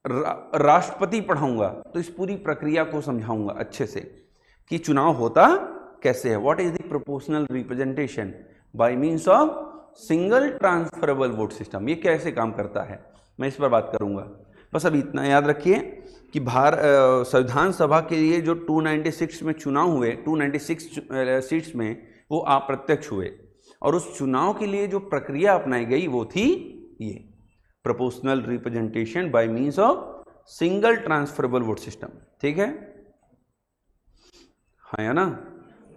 राष्ट्रपति पढ़ाऊंगा तो इस पूरी प्रक्रिया को समझाऊंगा अच्छे से कि चुनाव होता कैसे है, what is the proportional representation by means of single transferable vote system, ये कैसे काम करता है मैं इस पर बात करूंगा। बस अभी इतना याद रखिए कि संविधान सभा के लिए जो 296 में चुनाव हुए, 296 सीट्स में वो अप्रत्यक्ष हुए, और उस चुनाव के लिए जो प्रक्रिया अपनाई गई वो थी ये proportional representation by means of single transferable vote system. ठीक है, हाँ या ना।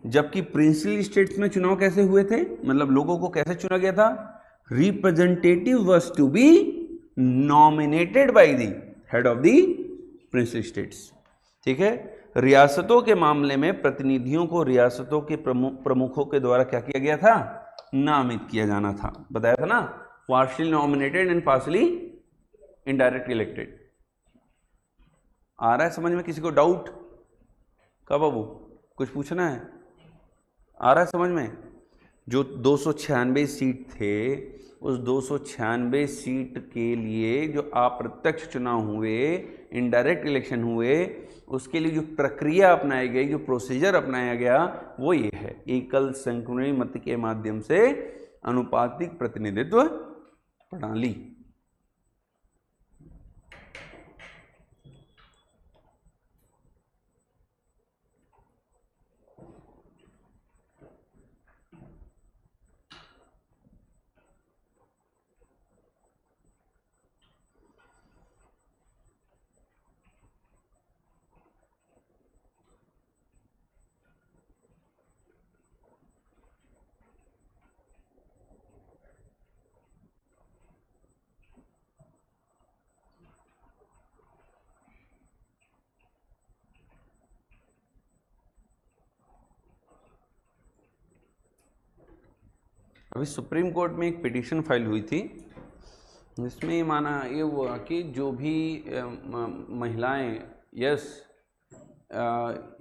जबकि प्रिंसली स्टेट्स में चुनाव कैसे हुए थे, मतलब लोगों को कैसे चुना गया था, representative was to be nominated by the head of the princely states. ठीक है, रियासतों के मामले में प्रतिनिधियों को रियासतों के प्रमुखों के द्वारा क्या किया गया था, नामित किया जाना था। बताया था ना, partially nominated and partially indirect elected. आ रहा है समझ में किसी को डाउट? का बाबू कुछ पूछना है? आ रहा है समझ में? जो 296 सीट थे, उस 296 सीट के लिए जो अप्रत्यक्ष चुनाव हुए, इनडायरेक्ट इलेक्शन हुए, उसके लिए जो प्रक्रिया अपनाई गई, जो प्रोसीजर अपनाया गया वो ये है, एकल संक्रमणी मत के माध्यम से अनुपातिक प्रतिनिधित्व प्रणाली। अभी सुप्रीम कोर्ट में एक पिटीशन फाइल हुई थी, जिसमें ये माना ये हुआ कि जो भी महिलाएं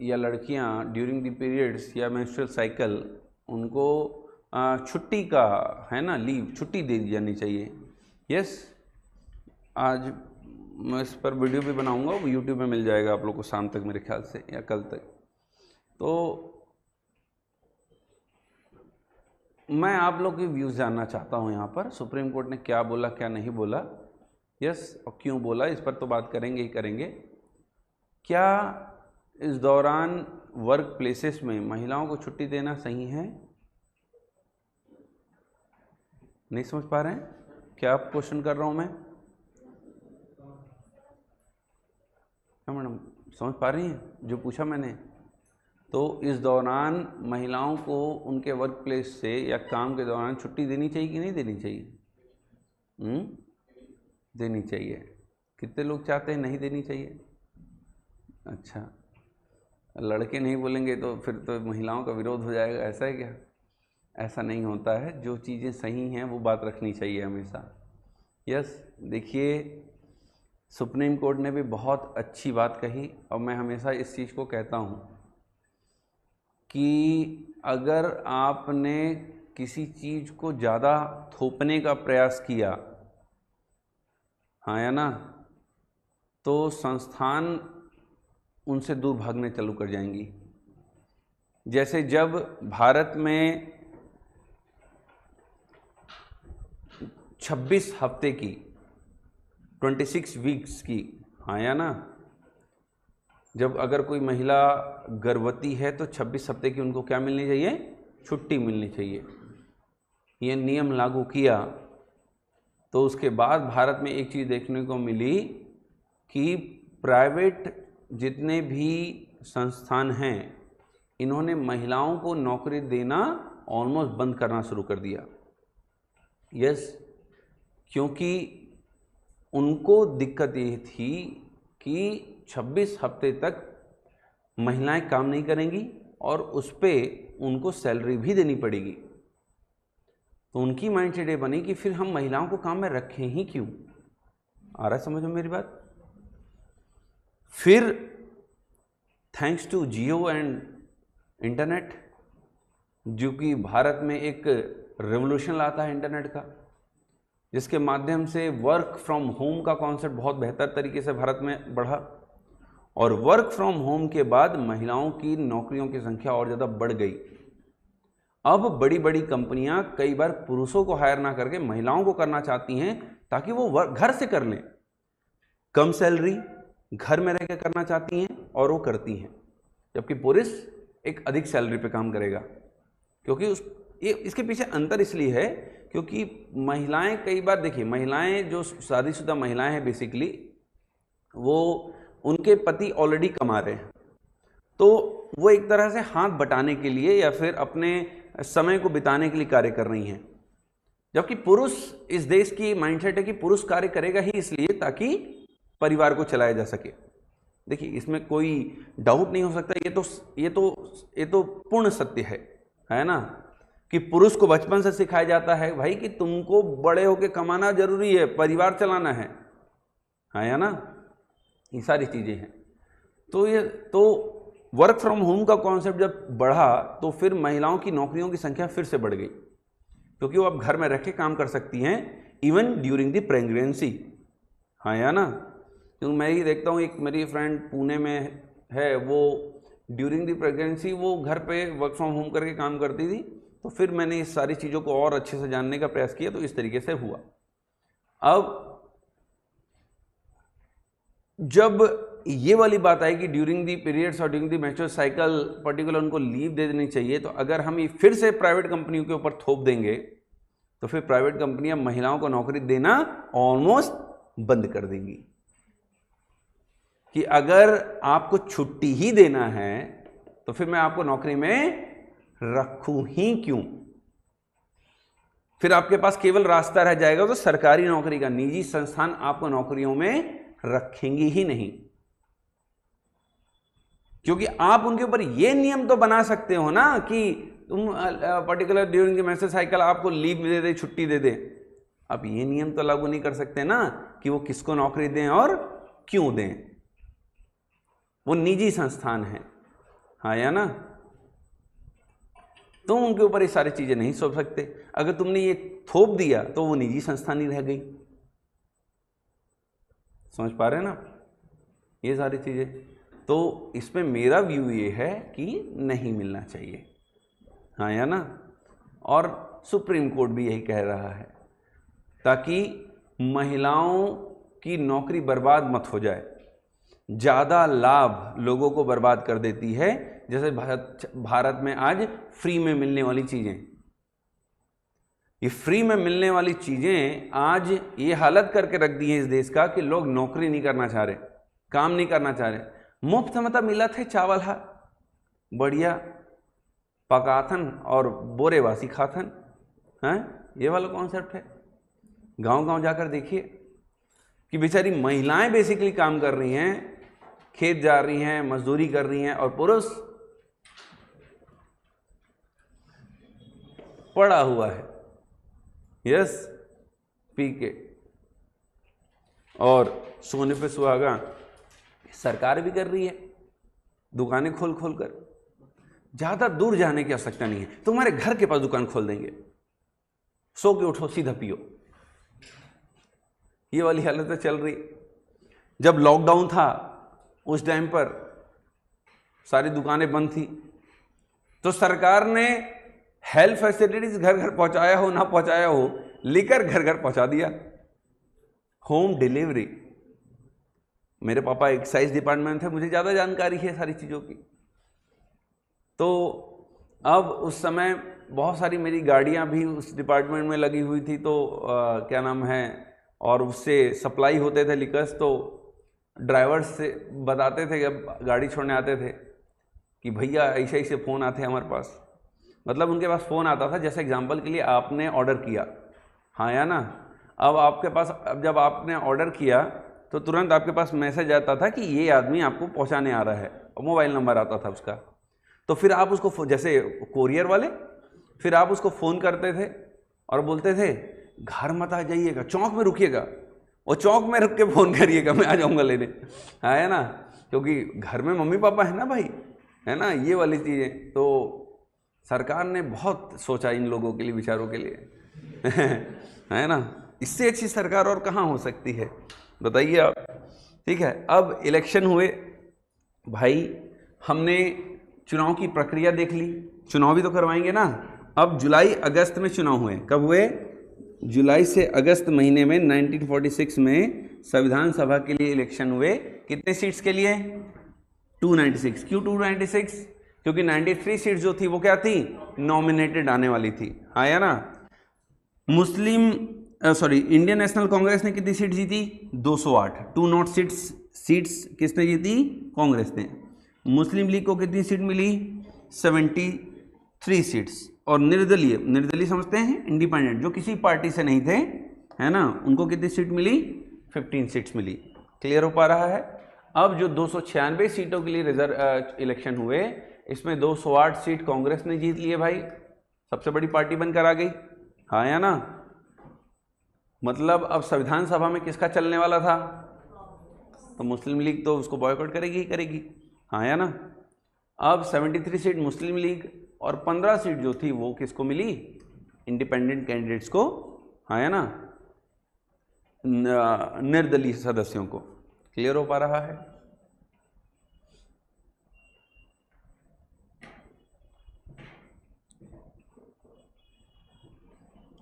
या लड़कियां ड्यूरिंग द पीरियड्स या मेंस्ट्रुअल साइकिल, उनको छुट्टी का है ना, लीव, छुट्टी दे दी जानी चाहिए। यस, आज मैं इस पर वीडियो भी बनाऊंगा, वो यूट्यूब में मिल जाएगा आप लोग को शाम तक मेरे ख्याल से, या कल तक। तो मैं आप लोग के व्यूज़ जानना चाहता हूँ यहाँ पर, सुप्रीम कोर्ट ने क्या बोला क्या नहीं बोला, यस, और क्यों बोला, इस पर तो बात करेंगे ही करेंगे। क्या इस दौरान वर्क प्लेसेस में महिलाओं को छुट्टी देना सही है? नहीं समझ पा रहे हैं क्या आप? क्वेश्चन कर रहा हूँ मैं, क्या मैडम समझ पा रही हैं जो पूछा मैंने? तो इस दौरान महिलाओं को उनके वर्क प्लेस से या काम के दौरान छुट्टी देनी चाहिए कि नहीं देनी चाहिए? देनी चाहिए। कितने लोग चाहते हैं नहीं देनी चाहिए? अच्छा, लड़के नहीं बोलेंगे तो फिर तो महिलाओं का विरोध हो जाएगा, ऐसा है क्या? ऐसा नहीं होता है, जो चीज़ें सही हैं वो बात रखनी चाहिए हमेशा। यस, देखिए सुप्रीम कोर्ट ने भी बहुत अच्छी बात कही, और मैं हमेशा इस चीज़ को कहता हूँ कि अगर आपने किसी चीज़ को ज़्यादा थोपने का प्रयास किया, हाँ या ना, तो संस्थान उनसे दूर भागने चालू कर जाएंगी। जैसे जब भारत में 26 हफ्ते की, 26 वीक्स की, हाँ या ना, जब अगर कोई महिला गर्भवती है तो 26 हफ्ते की उनको क्या मिलनी चाहिए? छुट्टी मिलनी चाहिए। ये नियम लागू किया तो उसके बाद भारत में एक चीज़ देखने को मिली कि प्राइवेट जितने भी संस्थान हैं, इन्होंने महिलाओं को नौकरी देना ऑलमोस्ट बंद करना शुरू कर दिया। यस, क्योंकि उनको दिक्कत ये थी कि 26 हफ्ते तक महिलाएं काम नहीं करेंगी और उस पर उनको सैलरी भी देनी पड़ेगी। तो उनकी माइंडसेट ये बनी कि फिर हम महिलाओं को काम में रखें ही क्यों। आ रहा है समझ में मेरी बात? फिर thanks to Jio and internet, जो कि भारत में एक रेवोल्यूशन लाता है इंटरनेट का, जिसके माध्यम से वर्क फ्रॉम होम का कॉन्सेप्ट बहुत बेहतर तरीके से भारत में बढ़ा, और वर्क फ्रॉम होम के बाद महिलाओं की नौकरियों की संख्या और ज़्यादा बढ़ गई। अब बड़ी बड़ी कंपनियां कई बार पुरुषों को हायर ना करके महिलाओं को करना चाहती हैं ताकि वो घर से कर लें, कम सैलरी घर में रह के करना चाहती हैं और वो करती हैं, जबकि पुरुष एक अधिक सैलरी पे काम करेगा। क्योंकि इसके पीछे अंतर इसलिए है क्योंकि महिलाएं कई बार, देखिए महिलाएं जो शादीशुदा महिलाएं हैं बेसिकली, वो उनके पति ऑलरेडी कमा रहे हैं, तो वो एक तरह से हाथ बटाने के लिए या फिर अपने समय को बिताने के लिए कार्य कर रही हैं, जबकि पुरुष, इस देश की माइंडसेट है कि पुरुष कार्य करेगा ही इसलिए ताकि परिवार को चलाया जा सके। देखिए इसमें कोई डाउट नहीं हो सकता, ये तो पूर्ण सत्य है ना, कि पुरुष को बचपन से सिखाया जाता है भाई कि तुमको बड़े होके कमाना जरूरी है, परिवार चलाना है या ना, ये सारी चीजें हैं। तो वर्क फ्रॉम होम का कॉन्सेप्ट जब बढ़ा तो फिर महिलाओं की नौकरियों की संख्या फिर से बढ़ गई, क्योंकि वो अब घर में रह के काम कर सकती हैं इवन ड्यूरिंग द प्रेगनेंसी, या ना। क्योंकि मैं ही देखता हूँ, एक मेरी फ्रेंड पुणे में है, वो ड्यूरिंग द प्रेगनेंसी वो घर पे वर्क फ्रॉम होम करके काम करती थी। तो फिर मैंने इस सारी चीज़ों को और अच्छे से जानने का प्रयास किया, तो इस तरीके से हुआ। अब जब ये वाली बात आई कि ड्यूरिंग दी पीरियड्स और during the menstrual cycle particular उनको लीव दे देनी चाहिए, तो अगर हम ये फिर से प्राइवेट कंपनियों के ऊपर थोप देंगे तो फिर प्राइवेट कंपनियां महिलाओं को नौकरी देना ऑलमोस्ट बंद कर देंगी, कि अगर आपको छुट्टी ही देना है तो फिर मैं आपको नौकरी में रखूं ही क्यों। फिर आपके पास केवल रास्ता रह जाएगा तो सरकारी नौकरी का। निजी संस्थान आपको नौकरियों में रखेंगे ही नहीं, क्योंकि आप उनके ऊपर ये नियम तो बना सकते हो ना कि तुम particular during the menstrual cycle आपको लीव दे दे, छुट्टी दे दे। आप ये नियम तो लागू नहीं कर सकते ना कि वो किसको नौकरी दें और क्यों दें। वो निजी संस्थान है, या ना, तुम उनके ऊपर ये सारी चीजें नहीं सोच सकते। अगर तुमने ये थोप दिया तो वो निजी संस्थान ही रह गई। समझ पा रहे हैं ना ये सारी चीजें। तो इसमें मेरा व्यू ये है कि नहीं मिलना चाहिए, या ना। और सुप्रीम कोर्ट भी यही कह रहा है, ताकि महिलाओं की नौकरी बर्बाद मत हो जाए। ज़्यादा लाभ लोगों को बर्बाद कर देती है, जैसे भारत में आज फ्री में मिलने वाली चीज़ें। ये फ्री में मिलने वाली चीज़ें आज ये हालत करके रख दी है इस देश का कि लोग नौकरी नहीं करना चाह रहे, काम नहीं करना चाह रहे। मुफ्त मतलब मिला थे चावल है बढ़िया, पकाथन और बोरेवासी खाथन, हैं, ये वाला कॉन्सेप्ट है। गांव गांव जाकर देखिए कि बेचारी महिलाएं बेसिकली काम कर रही हैं, खेत जा रही हैं, मजदूरी कर रही हैं, और पुरुष पड़ा हुआ है, यस, पी के और सोने पे सुहागा। सरकार भी कर रही है, दुकानें खोल खोल कर। ज्यादा दूर जाने की आवश्यकता नहीं है, तुम्हारे घर के पास दुकान खोल देंगे, सो के उठो सीधा पियो। ये वाली हालत चल रही। जब लॉकडाउन था उस टाइम पर सारी दुकानें बंद थी, तो सरकार ने हेल्थ फैसिलिटीज घर घर पहुंचाया हो ना पहुंचाया हो, लेकर घर घर पहुंचा दिया, होम डिलीवरी। मेरे पापा एक्साइज डिपार्टमेंट थे, मुझे ज़्यादा जानकारी है सारी चीज़ों की। तो अब उस समय बहुत सारी मेरी गाड़ियां भी उस डिपार्टमेंट में लगी हुई थी, तो क्या नाम है, और उससे सप्लाई होते थे लिकर्स। तो ड्राइवर्स से बताते थे जब गाड़ी छोड़ने आते थे कि भैया ऐसे ऐसे फ़ोन आते हैं हमारे पास। मतलब उनके पास फ़ोन आता था, जैसे एग्जांपल के लिए आपने ऑर्डर किया, या ना। अब आपके पास, अब जब आपने ऑर्डर किया तो तुरंत आपके पास मैसेज आता था कि ये आदमी आपको पहुंचाने आ रहा है, और मोबाइल नंबर आता था उसका। तो फिर आप उसको, जैसे कोरियर वाले, फिर आप उसको फ़ोन करते थे और बोलते थे घर मत आ जाइएगा, चौक में रुकिएगा, और चौक में रुक के फ़ोन करिएगा, मैं आ जाऊँगा लेने, है ना, क्योंकि घर में मम्मी पापा है ना भाई, है ना, ये वाली चीज़ें। तो सरकार ने बहुत सोचा इन लोगों के लिए, बेचारों के लिए है ना। इससे अच्छी सरकार और कहाँ हो सकती है, बताइए आप। ठीक है, अब इलेक्शन हुए भाई, हमने चुनाव की प्रक्रिया देख ली, चुनाव भी तो करवाएंगे ना। अब जुलाई अगस्त में चुनाव हुए, कब हुए? जुलाई से अगस्त महीने में 1946 में संविधान सभा के लिए इलेक्शन हुए। कितने सीट्स के लिए? 296। क्यों 296? क्योंकि 93 सीट जो थी वो क्या थी? नॉमिनेटेड आने वाली थी, हाँ या ना। इंडियन नेशनल कांग्रेस ने कितनी सीट जीती? 208। 206 सीट्स किसने जीती? कांग्रेस ने। मुस्लिम लीग को कितनी सीट मिली? 73 सीट्स। और निर्दलीय समझते हैं, इंडिपेंडेंट, जो किसी पार्टी से नहीं थे, है ना, उनको कितनी सीट मिली? 15 सीट्स मिली। क्लियर हो पा रहा है? अब जो 296 सीटों के लिए इलेक्शन हुए, इसमें 208 सीट कांग्रेस ने जीत लिए भाई, सबसे बड़ी पार्टी बनकर आ गई, हाँ या ना। मतलब अब संविधान सभा में किसका चलने वाला था? तो मुस्लिम लीग तो उसको बॉयकॉट करेगी ही करेगी, हाँ या ना। अब 73 सीट मुस्लिम लीग और 15 सीट जो थी वो किसको मिली? इंडिपेंडेंट कैंडिडेट्स को, हाँ या ना, निर्दलीय सदस्यों को। क्लियर हो पा रहा है?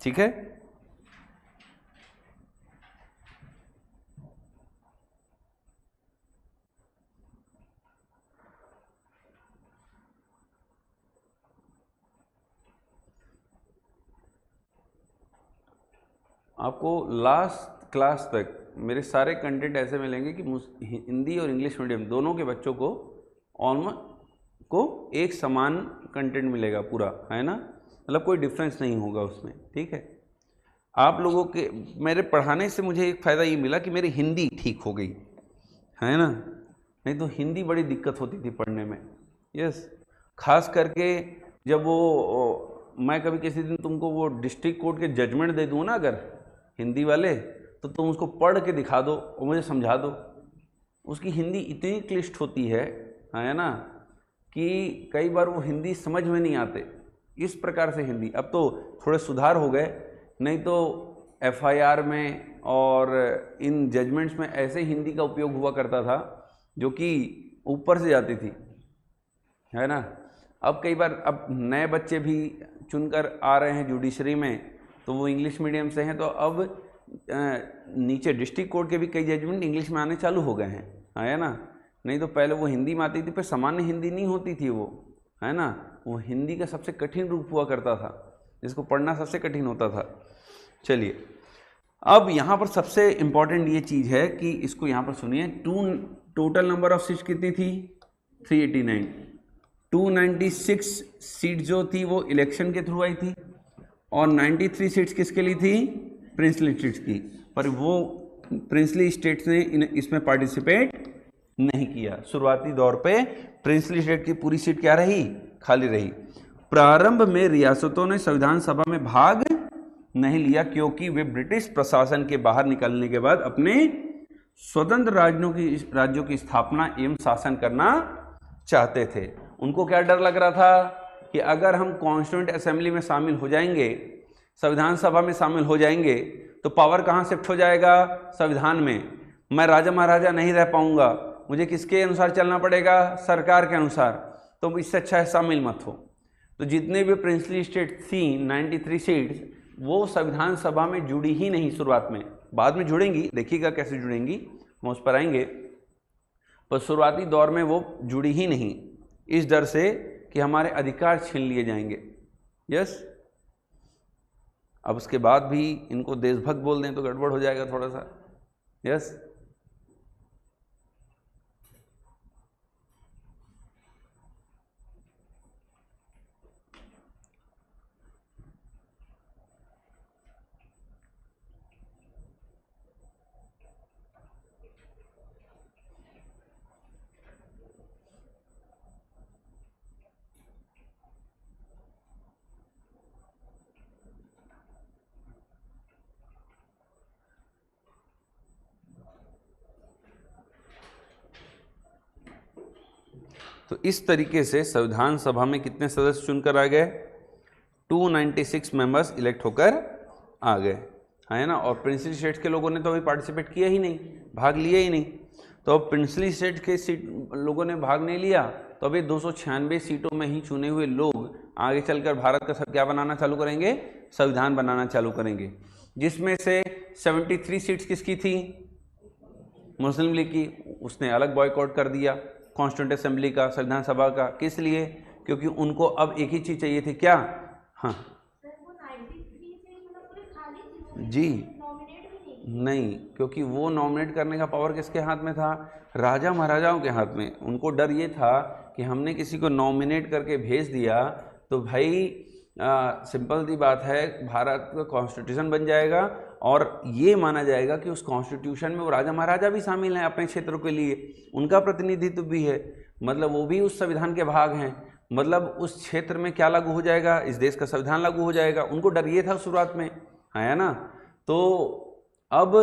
ठीक है। आपको लास्ट क्लास तक मेरे सारे कंटेंट ऐसे मिलेंगे कि हिंदी और इंग्लिश मीडियम दोनों के बच्चों को एक समान कंटेंट मिलेगा पूरा, है ना। मतलब कोई डिफरेंस नहीं होगा उसमें, ठीक है। आप लोगों के मेरे पढ़ाने से मुझे एक फ़ायदा ये मिला कि मेरी हिंदी ठीक हो गई, है ना। नहीं तो हिंदी बड़ी दिक्कत होती थी पढ़ने में। यस, खास करके जब मैं कभी किसी दिन तुमको वो डिस्ट्रिक्ट कोर्ट के जजमेंट दे दूँ ना अगर हिंदी वाले, तो तुम उसको पढ़ के दिखा दो और मुझे समझा दो। उसकी हिंदी इतनी क्लिष्ट होती है ना, कि कई बार वो हिंदी समझ में नहीं आते। इस प्रकार से हिंदी अब तो थोड़े सुधार हो गए, नहीं तो एफआईआर में और इन जजमेंट्स में ऐसे हिंदी का उपयोग हुआ करता था जो कि ऊपर से जाती थी, है ना। अब कई बार अब नए बच्चे भी चुनकर आ रहे हैं जुडिशरी में, तो वो इंग्लिश मीडियम से हैं, तो अब नीचे डिस्ट्रिक्ट कोर्ट के भी कई जजमेंट इंग्लिश में आने चालू हो गए हैं, है ना। नहीं तो पहले वो हिंदी में आती थी, पर सामान्य हिंदी नहीं होती थी वो, है ना। वो हिंदी का सबसे कठिन रूप हुआ करता था, जिसको पढ़ना सबसे कठिन होता था। चलिए, अब यहाँ पर सबसे इम्पॉर्टेंट ये चीज़ है कि इसको यहाँ पर सुनिए। टोटल नंबर ऑफ सीट्स कितनी थी? 389। 296 सीट जो थी वो इलेक्शन के थ्रू आई थी, और 93 सीट्स किसके लिए थी? प्रिंसली स्टेट्स की। पर वो प्रिंसली स्टेट्स ने इसमें पार्टिसिपेट नहीं किया। शुरुआती दौर पे प्रिंसली स्टेट की पूरी सीट क्या रही? खाली रही। प्रारंभ में रियासतों ने संविधान सभा में भाग नहीं लिया, क्योंकि वे ब्रिटिश प्रशासन के बाहर निकलने के बाद अपने स्वतंत्र राज्यों की स्थापना एवं शासन करना चाहते थे। उनको क्या डर लग रहा था कि अगर हम कॉन्स्टिट्यूएंट असेंबली में शामिल हो जाएंगे, संविधान सभा में शामिल हो जाएंगे, तो पावर कहाँ शिफ्ट हो जाएगा? संविधान में। मैं राजा महाराजा नहीं रह पाऊंगा, मुझे किसके अनुसार चलना पड़ेगा? सरकार के अनुसार। तो इससे अच्छा है शामिल मत हो। तो जितने भी प्रिंसली स्टेट थी 93 सीट्स, वो संविधान सभा में जुड़ी ही नहीं शुरुआत में। बाद में जुड़ेंगी, देखिएगा कैसे जुड़ेंगी, हम उस पर आएंगे। पर शुरुआती दौर में वो जुड़ी ही नहीं, इस डर से कि हमारे अधिकार छीन लिए जाएंगे। यस, अब उसके बाद भी इनको देशभक्त बोल दें तो गड़बड़ हो जाएगा थोड़ा सा। यस, तो इस तरीके से संविधान सभा में कितने सदस्य चुनकर आ गए? 296 मेंबर्स इलेक्ट होकर आ गए, है ना। और प्रिंसली स्टेट के लोगों ने तो अभी पार्टिसिपेट किया ही नहीं, भाग लिया ही नहीं। तो अब प्रिंसली स्टेट के लोगों ने भाग नहीं लिया, तो अभी 296 सीटों में ही चुने हुए लोग आगे चलकर भारत का सब क्या बनाना चालू करेंगे, संविधान बनाना चालू करेंगे, जिसमें से 73 सीट्स किसकी थी, मुस्लिम लीग की। उसने अलग बॉयकॉट कर दिया कॉन्स्टिट्यूंट असेंबली का, संविधान सभा का। किस लिए? क्योंकि उनको अब एक ही चीज चाहिए थी, क्या? हाँ जी नहीं, क्योंकि वो नॉमिनेट करने का पावर किसके हाथ में था, राजा महाराजाओं के हाथ में। उनको डर ये था कि हमने किसी को नॉमिनेट करके भेज दिया तो भाई सिंपल सी बात है, भारत का कॉन्स्टिट्यूशन बन जाएगा और ये माना जाएगा कि उस कॉन्स्टिट्यूशन में वो राजा महाराजा भी शामिल हैं अपने क्षेत्रों के लिए, उनका प्रतिनिधित्व भी है, मतलब वो भी उस संविधान के भाग हैं, मतलब उस क्षेत्र में क्या लागू हो जाएगा, इस देश का संविधान लागू हो जाएगा। उनको डर ये था शुरुआत में, है ना। तो अब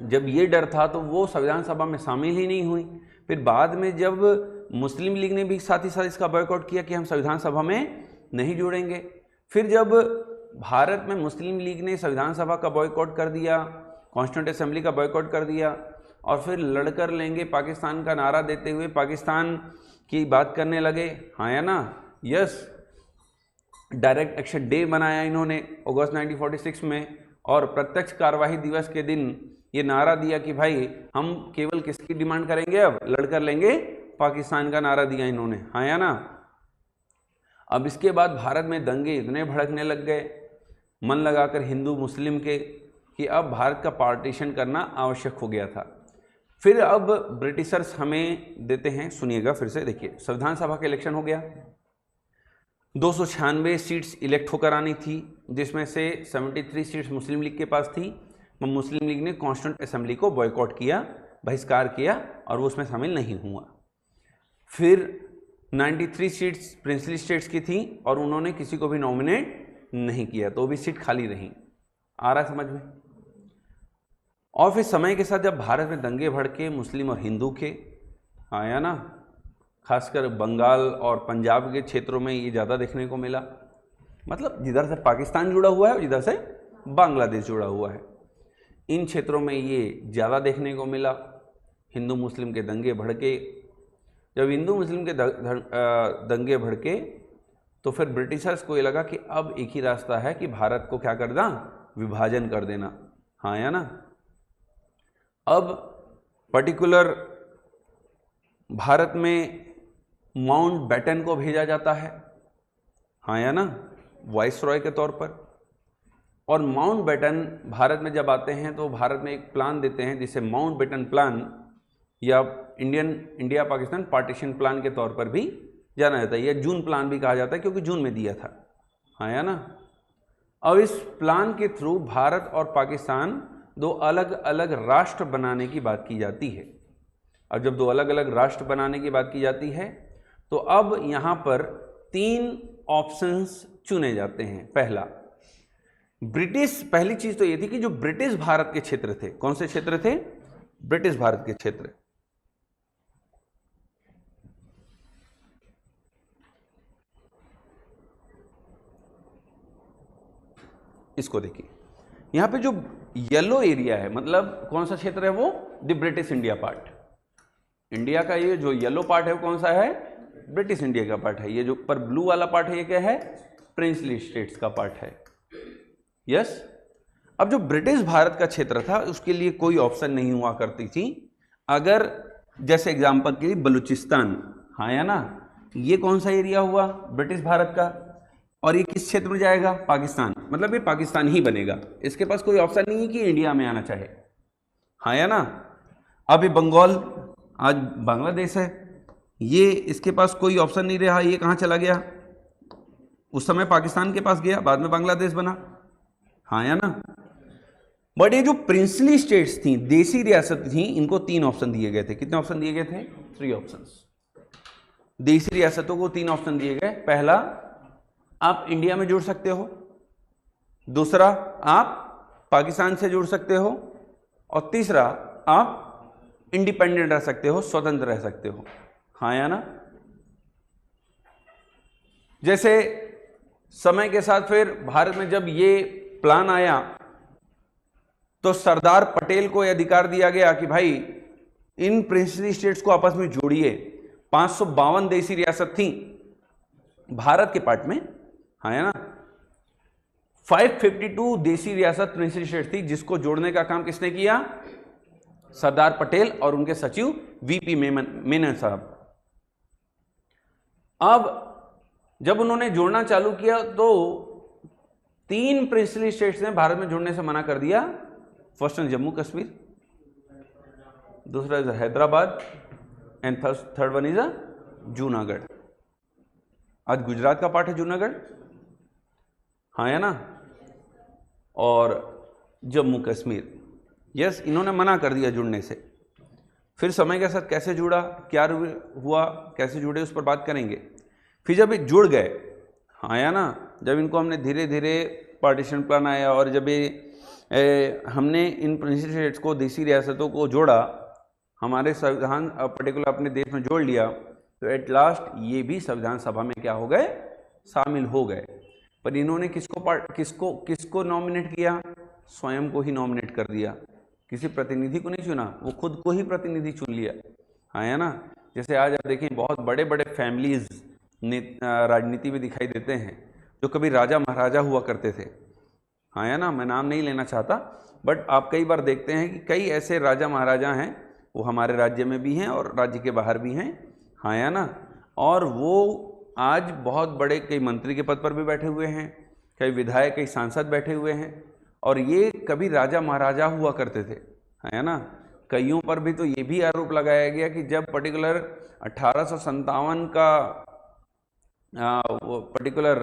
जब ये डर था तो वो संविधान सभा में शामिल ही नहीं हुई। फिर बाद में जब मुस्लिम लीग ने भी साथ ही साथ इसका बॉयकॉट किया कि हम संविधान सभा में नहीं जुड़ेंगे। फिर जब भारत में मुस्लिम लीग ने संविधान सभा का बॉयकॉट कर दिया, कॉन्स्टिट्यूंट असेंबली का बॉयकॉट कर दिया और फिर लड़कर लेंगे पाकिस्तान का नारा देते हुए पाकिस्तान की बात करने लगे, हाँ या ना, यस। डायरेक्ट एक्शन डे बनाया इन्होंने अगस्त 1946 में और प्रत्यक्ष कार्यवाही दिवस के दिन ये नारा दिया कि भाई हम केवल किसकी डिमांड करेंगे, अब लड़कर लेंगे पाकिस्तान का नारा दिया इन्होंने, हाँ या ना। अब इसके बाद भारत में दंगे इतने भड़कने लग गए मन लगाकर हिंदू मुस्लिम के कि अब भारत का पार्टीशन करना आवश्यक हो गया था। फिर अब ब्रिटिशर्स हमें देते हैं, सुनिएगा फिर से, देखिए संविधान सभा का इलेक्शन हो गया, 296 सीट्स इलेक्ट होकर आनी थी, जिसमें से 73 सीट्स मुस्लिम लीग के पास थी। मुस्लिम लीग ने कॉन्स्टिट्यूंट असेंबली को बॉयकॉट किया, बहिष्कार किया और वो उसमें शामिल नहीं हुआ। फिर 93 सीट्स प्रिंसली स्टेट्स की थी और उन्होंने किसी को भी नॉमिनेट नहीं किया, तो भी सीट खाली रही। आ रहा है समझ में। और फिर समय के साथ जब भारत में दंगे भड़के मुस्लिम और हिंदू के, आया ना, खासकर बंगाल और पंजाब के क्षेत्रों में ये ज़्यादा देखने को मिला, मतलब जिधर से पाकिस्तान जुड़ा हुआ है और जिधर से बांग्लादेश जुड़ा हुआ है, इन क्षेत्रों में ये ज़्यादा देखने को मिला। हिंदू मुस्लिम के दंगे भड़के। जब हिंदू मुस्लिम के दंगे भड़के तो फिर ब्रिटिशर्स को ये लगा कि अब एक ही रास्ता है कि भारत को क्या कर देना, विभाजन कर देना, हाँ या ना। अब पर्टिकुलर भारत में माउंट बैटन को भेजा जाता है, हाँ या ना, वाइसरॉय के तौर पर। और माउंट बैटन भारत में जब आते हैं तो भारत में एक प्लान देते हैं जिसे माउंट बैटन प्लान या इंडिया पाकिस्तान पार्टीशन प्लान के तौर पर भी जाना जाता है, या जून प्लान भी कहा जाता है क्योंकि जून में दिया था, हाँ या ना। अब इस प्लान के थ्रू भारत और पाकिस्तान दो अलग अलग राष्ट्र बनाने की बात की जाती है। अब जब दो अलग अलग राष्ट्र बनाने की बात की जाती है तो अब यहाँ पर 3 ऑप्शंस चुने जाते हैं। पहला, ब्रिटिश, पहली चीज तो ये थी कि जो ब्रिटिश भारत के क्षेत्र थे, कौन से क्षेत्र थे, ब्रिटिश भारत के क्षेत्र। इसको देखिए, यहां पे जो येलो एरिया है, मतलब कौन सा क्षेत्र है वो, the British India part. India का ये जो येलो पार्ट है वो कौन सा है, ब्रिटिश इंडिया का पार्ट है। ये जो पर ब्लू वाला पार्ट है ये क्या है, प्रिंसली स्टेट्स का पार्ट है, यस। अब जो ब्रिटिश भारत का क्षेत्र था उसके लिए कोई ऑप्शन नहीं हुआ करती थी। अगर जैसे एग्जांपल के लिए बलूचिस्तान, हाँ या ना, ये कौन सा एरिया हुआ, ब्रिटिश भारत का, और ये किस क्षेत्र में जाएगा, पाकिस्तान, मतलब ये पाकिस्तान ही बनेगा। इसके पास कोई ऑप्शन नहीं है कि इंडिया में आना चाहे, हाँ या ना। अब ये बंगाल आज बांग्लादेश है, ये इसके पास कोई ऑप्शन नहीं रहा, ये कहाँ चला गया, उस समय पाकिस्तान के पास गया, बाद में बांग्लादेश बना, हाँ या ना। बट ये जो प्रिंसली स्टेट्स थी, देसी रियासत थी, इनको 3 ऑप्शन दिए गए थे। कितने ऑप्शन दिए गए थे, 3 ऑप्शंस। देसी रियासतों को 3 ऑप्शन दिए गए। पहला, आप इंडिया में जुड़ सकते हो, दूसरा आप पाकिस्तान से जुड़ सकते हो, और तीसरा आप इंडिपेंडेंट रह सकते हो, स्वतंत्र रह सकते हो, हाँ या ना। जैसे समय के साथ फिर भारत में जब ये प्लान आया तो सरदार पटेल को यह अधिकार दिया गया कि भाई इन प्रिंसली स्टेट्स को आपस में जोड़िए। 552 देसी रियासत थी, भारत के पार्ट में, हाँ है ना। 552 देसी रियासत प्रिंसली स्टेट थी, जिसको जोड़ने का काम किसने किया? सरदार पटेल और उनके सचिव वीपी मेनन साहब। अब जब उन्होंने जोड़ना चालू किया तो 3 प्रिंसली स्टेट्स ने भारत में जुड़ने से मना कर दिया। फर्स्ट वन जम्मू कश्मीर, दूसरा is Hyderabad and third one is Junagadh. आज गुजरात का पार्ट है जूनागढ़, हाँ है ना, और जम्मू कश्मीर। यस, इन्होंने मना कर दिया जुड़ने से। फिर समय के साथ कैसे जुड़ा, क्या हुआ, कैसे जुड़े, उस पर बात करेंगे। फिर जब ये जुड़ गए, हाँ या ना, जब इनको हमने धीरे धीरे पार्टीशन प्लान आया और जब ये हमने इन प्रिंसली स्टेट्स को, देसी रियासतों को जोड़ा, हमारे संविधान पर्टिकुलर अपने देश में जोड़ लिया, तो एट लास्ट ये भी संविधान सभा में क्या हो गए? शामिल हो गए। पर इन्होंने किसको नॉमिनेट किया? स्वयं को ही नॉमिनेट कर दिया, किसी प्रतिनिधि को नहीं चुना, वो खुद को ही प्रतिनिधि चुन लिया, हाँ है ना। जैसे आज आप देखें बहुत बड़े बड़े फैमिलीज राजनीति में दिखाई देते हैं, जो कभी राजा महाराजा हुआ करते थे, हाँ है ना। मैं नाम नहीं लेना चाहता, बट आप कई बार देखते हैं कि कई ऐसे राजा महाराजा हैं, वो हमारे राज्य में भी हैं और राज्य के बाहर भी हैं, हाँ है ना। और वो आज बहुत बड़े कई मंत्री के पद पर भी बैठे हुए हैं, कई विधायक, कई सांसद बैठे हुए हैं, और ये कभी राजा महाराजा हुआ करते थे, है ना। कईयों पर भी तो ये भी आरोप लगाया गया कि जब पर्टिकुलर 1857 का वो पर्टिकुलर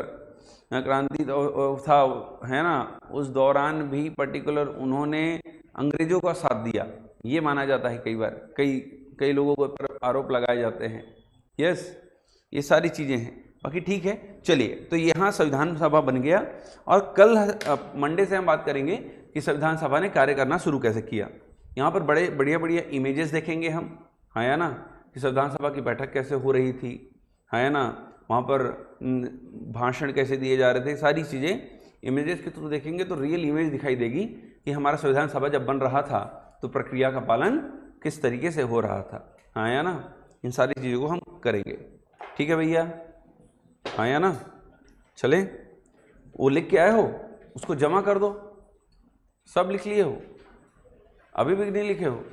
क्रांति था, है ना, उस दौरान भी पर्टिकुलर उन्होंने अंग्रेजों का साथ दिया, ये माना जाता है। कई बार कई लोगों के ऊपर आरोप लगाए जाते हैं। यस, ये सारी चीज़ें हैं। बाकी ठीक है, चलिए। तो यहाँ संविधान सभा बन गया, और कल मंडे से हम बात करेंगे कि संविधान सभा ने कार्य करना शुरू कैसे किया। यहाँ पर बड़े बढ़िया इमेजेस देखेंगे हम, हाँ ना, कि संविधान सभा की बैठक कैसे हो रही थी, है ना, वहाँ पर भाषण कैसे दिए जा रहे थे, सारी चीज़ें इमेजेस के थ्रू देखेंगे तो रियल इमेज दिखाई देगी कि हमारा संविधान सभा जब बन रहा था तो प्रक्रिया का पालन किस तरीके से हो रहा था, हाँ या ना। इन सारी चीज़ों को हम करेंगे, ठीक है भैया, हाँ या ना। चलें, वो लिख के आए हो, उसको जमा कर दो। सब लिख लिए हो? अभी भी नहीं लिखे हो?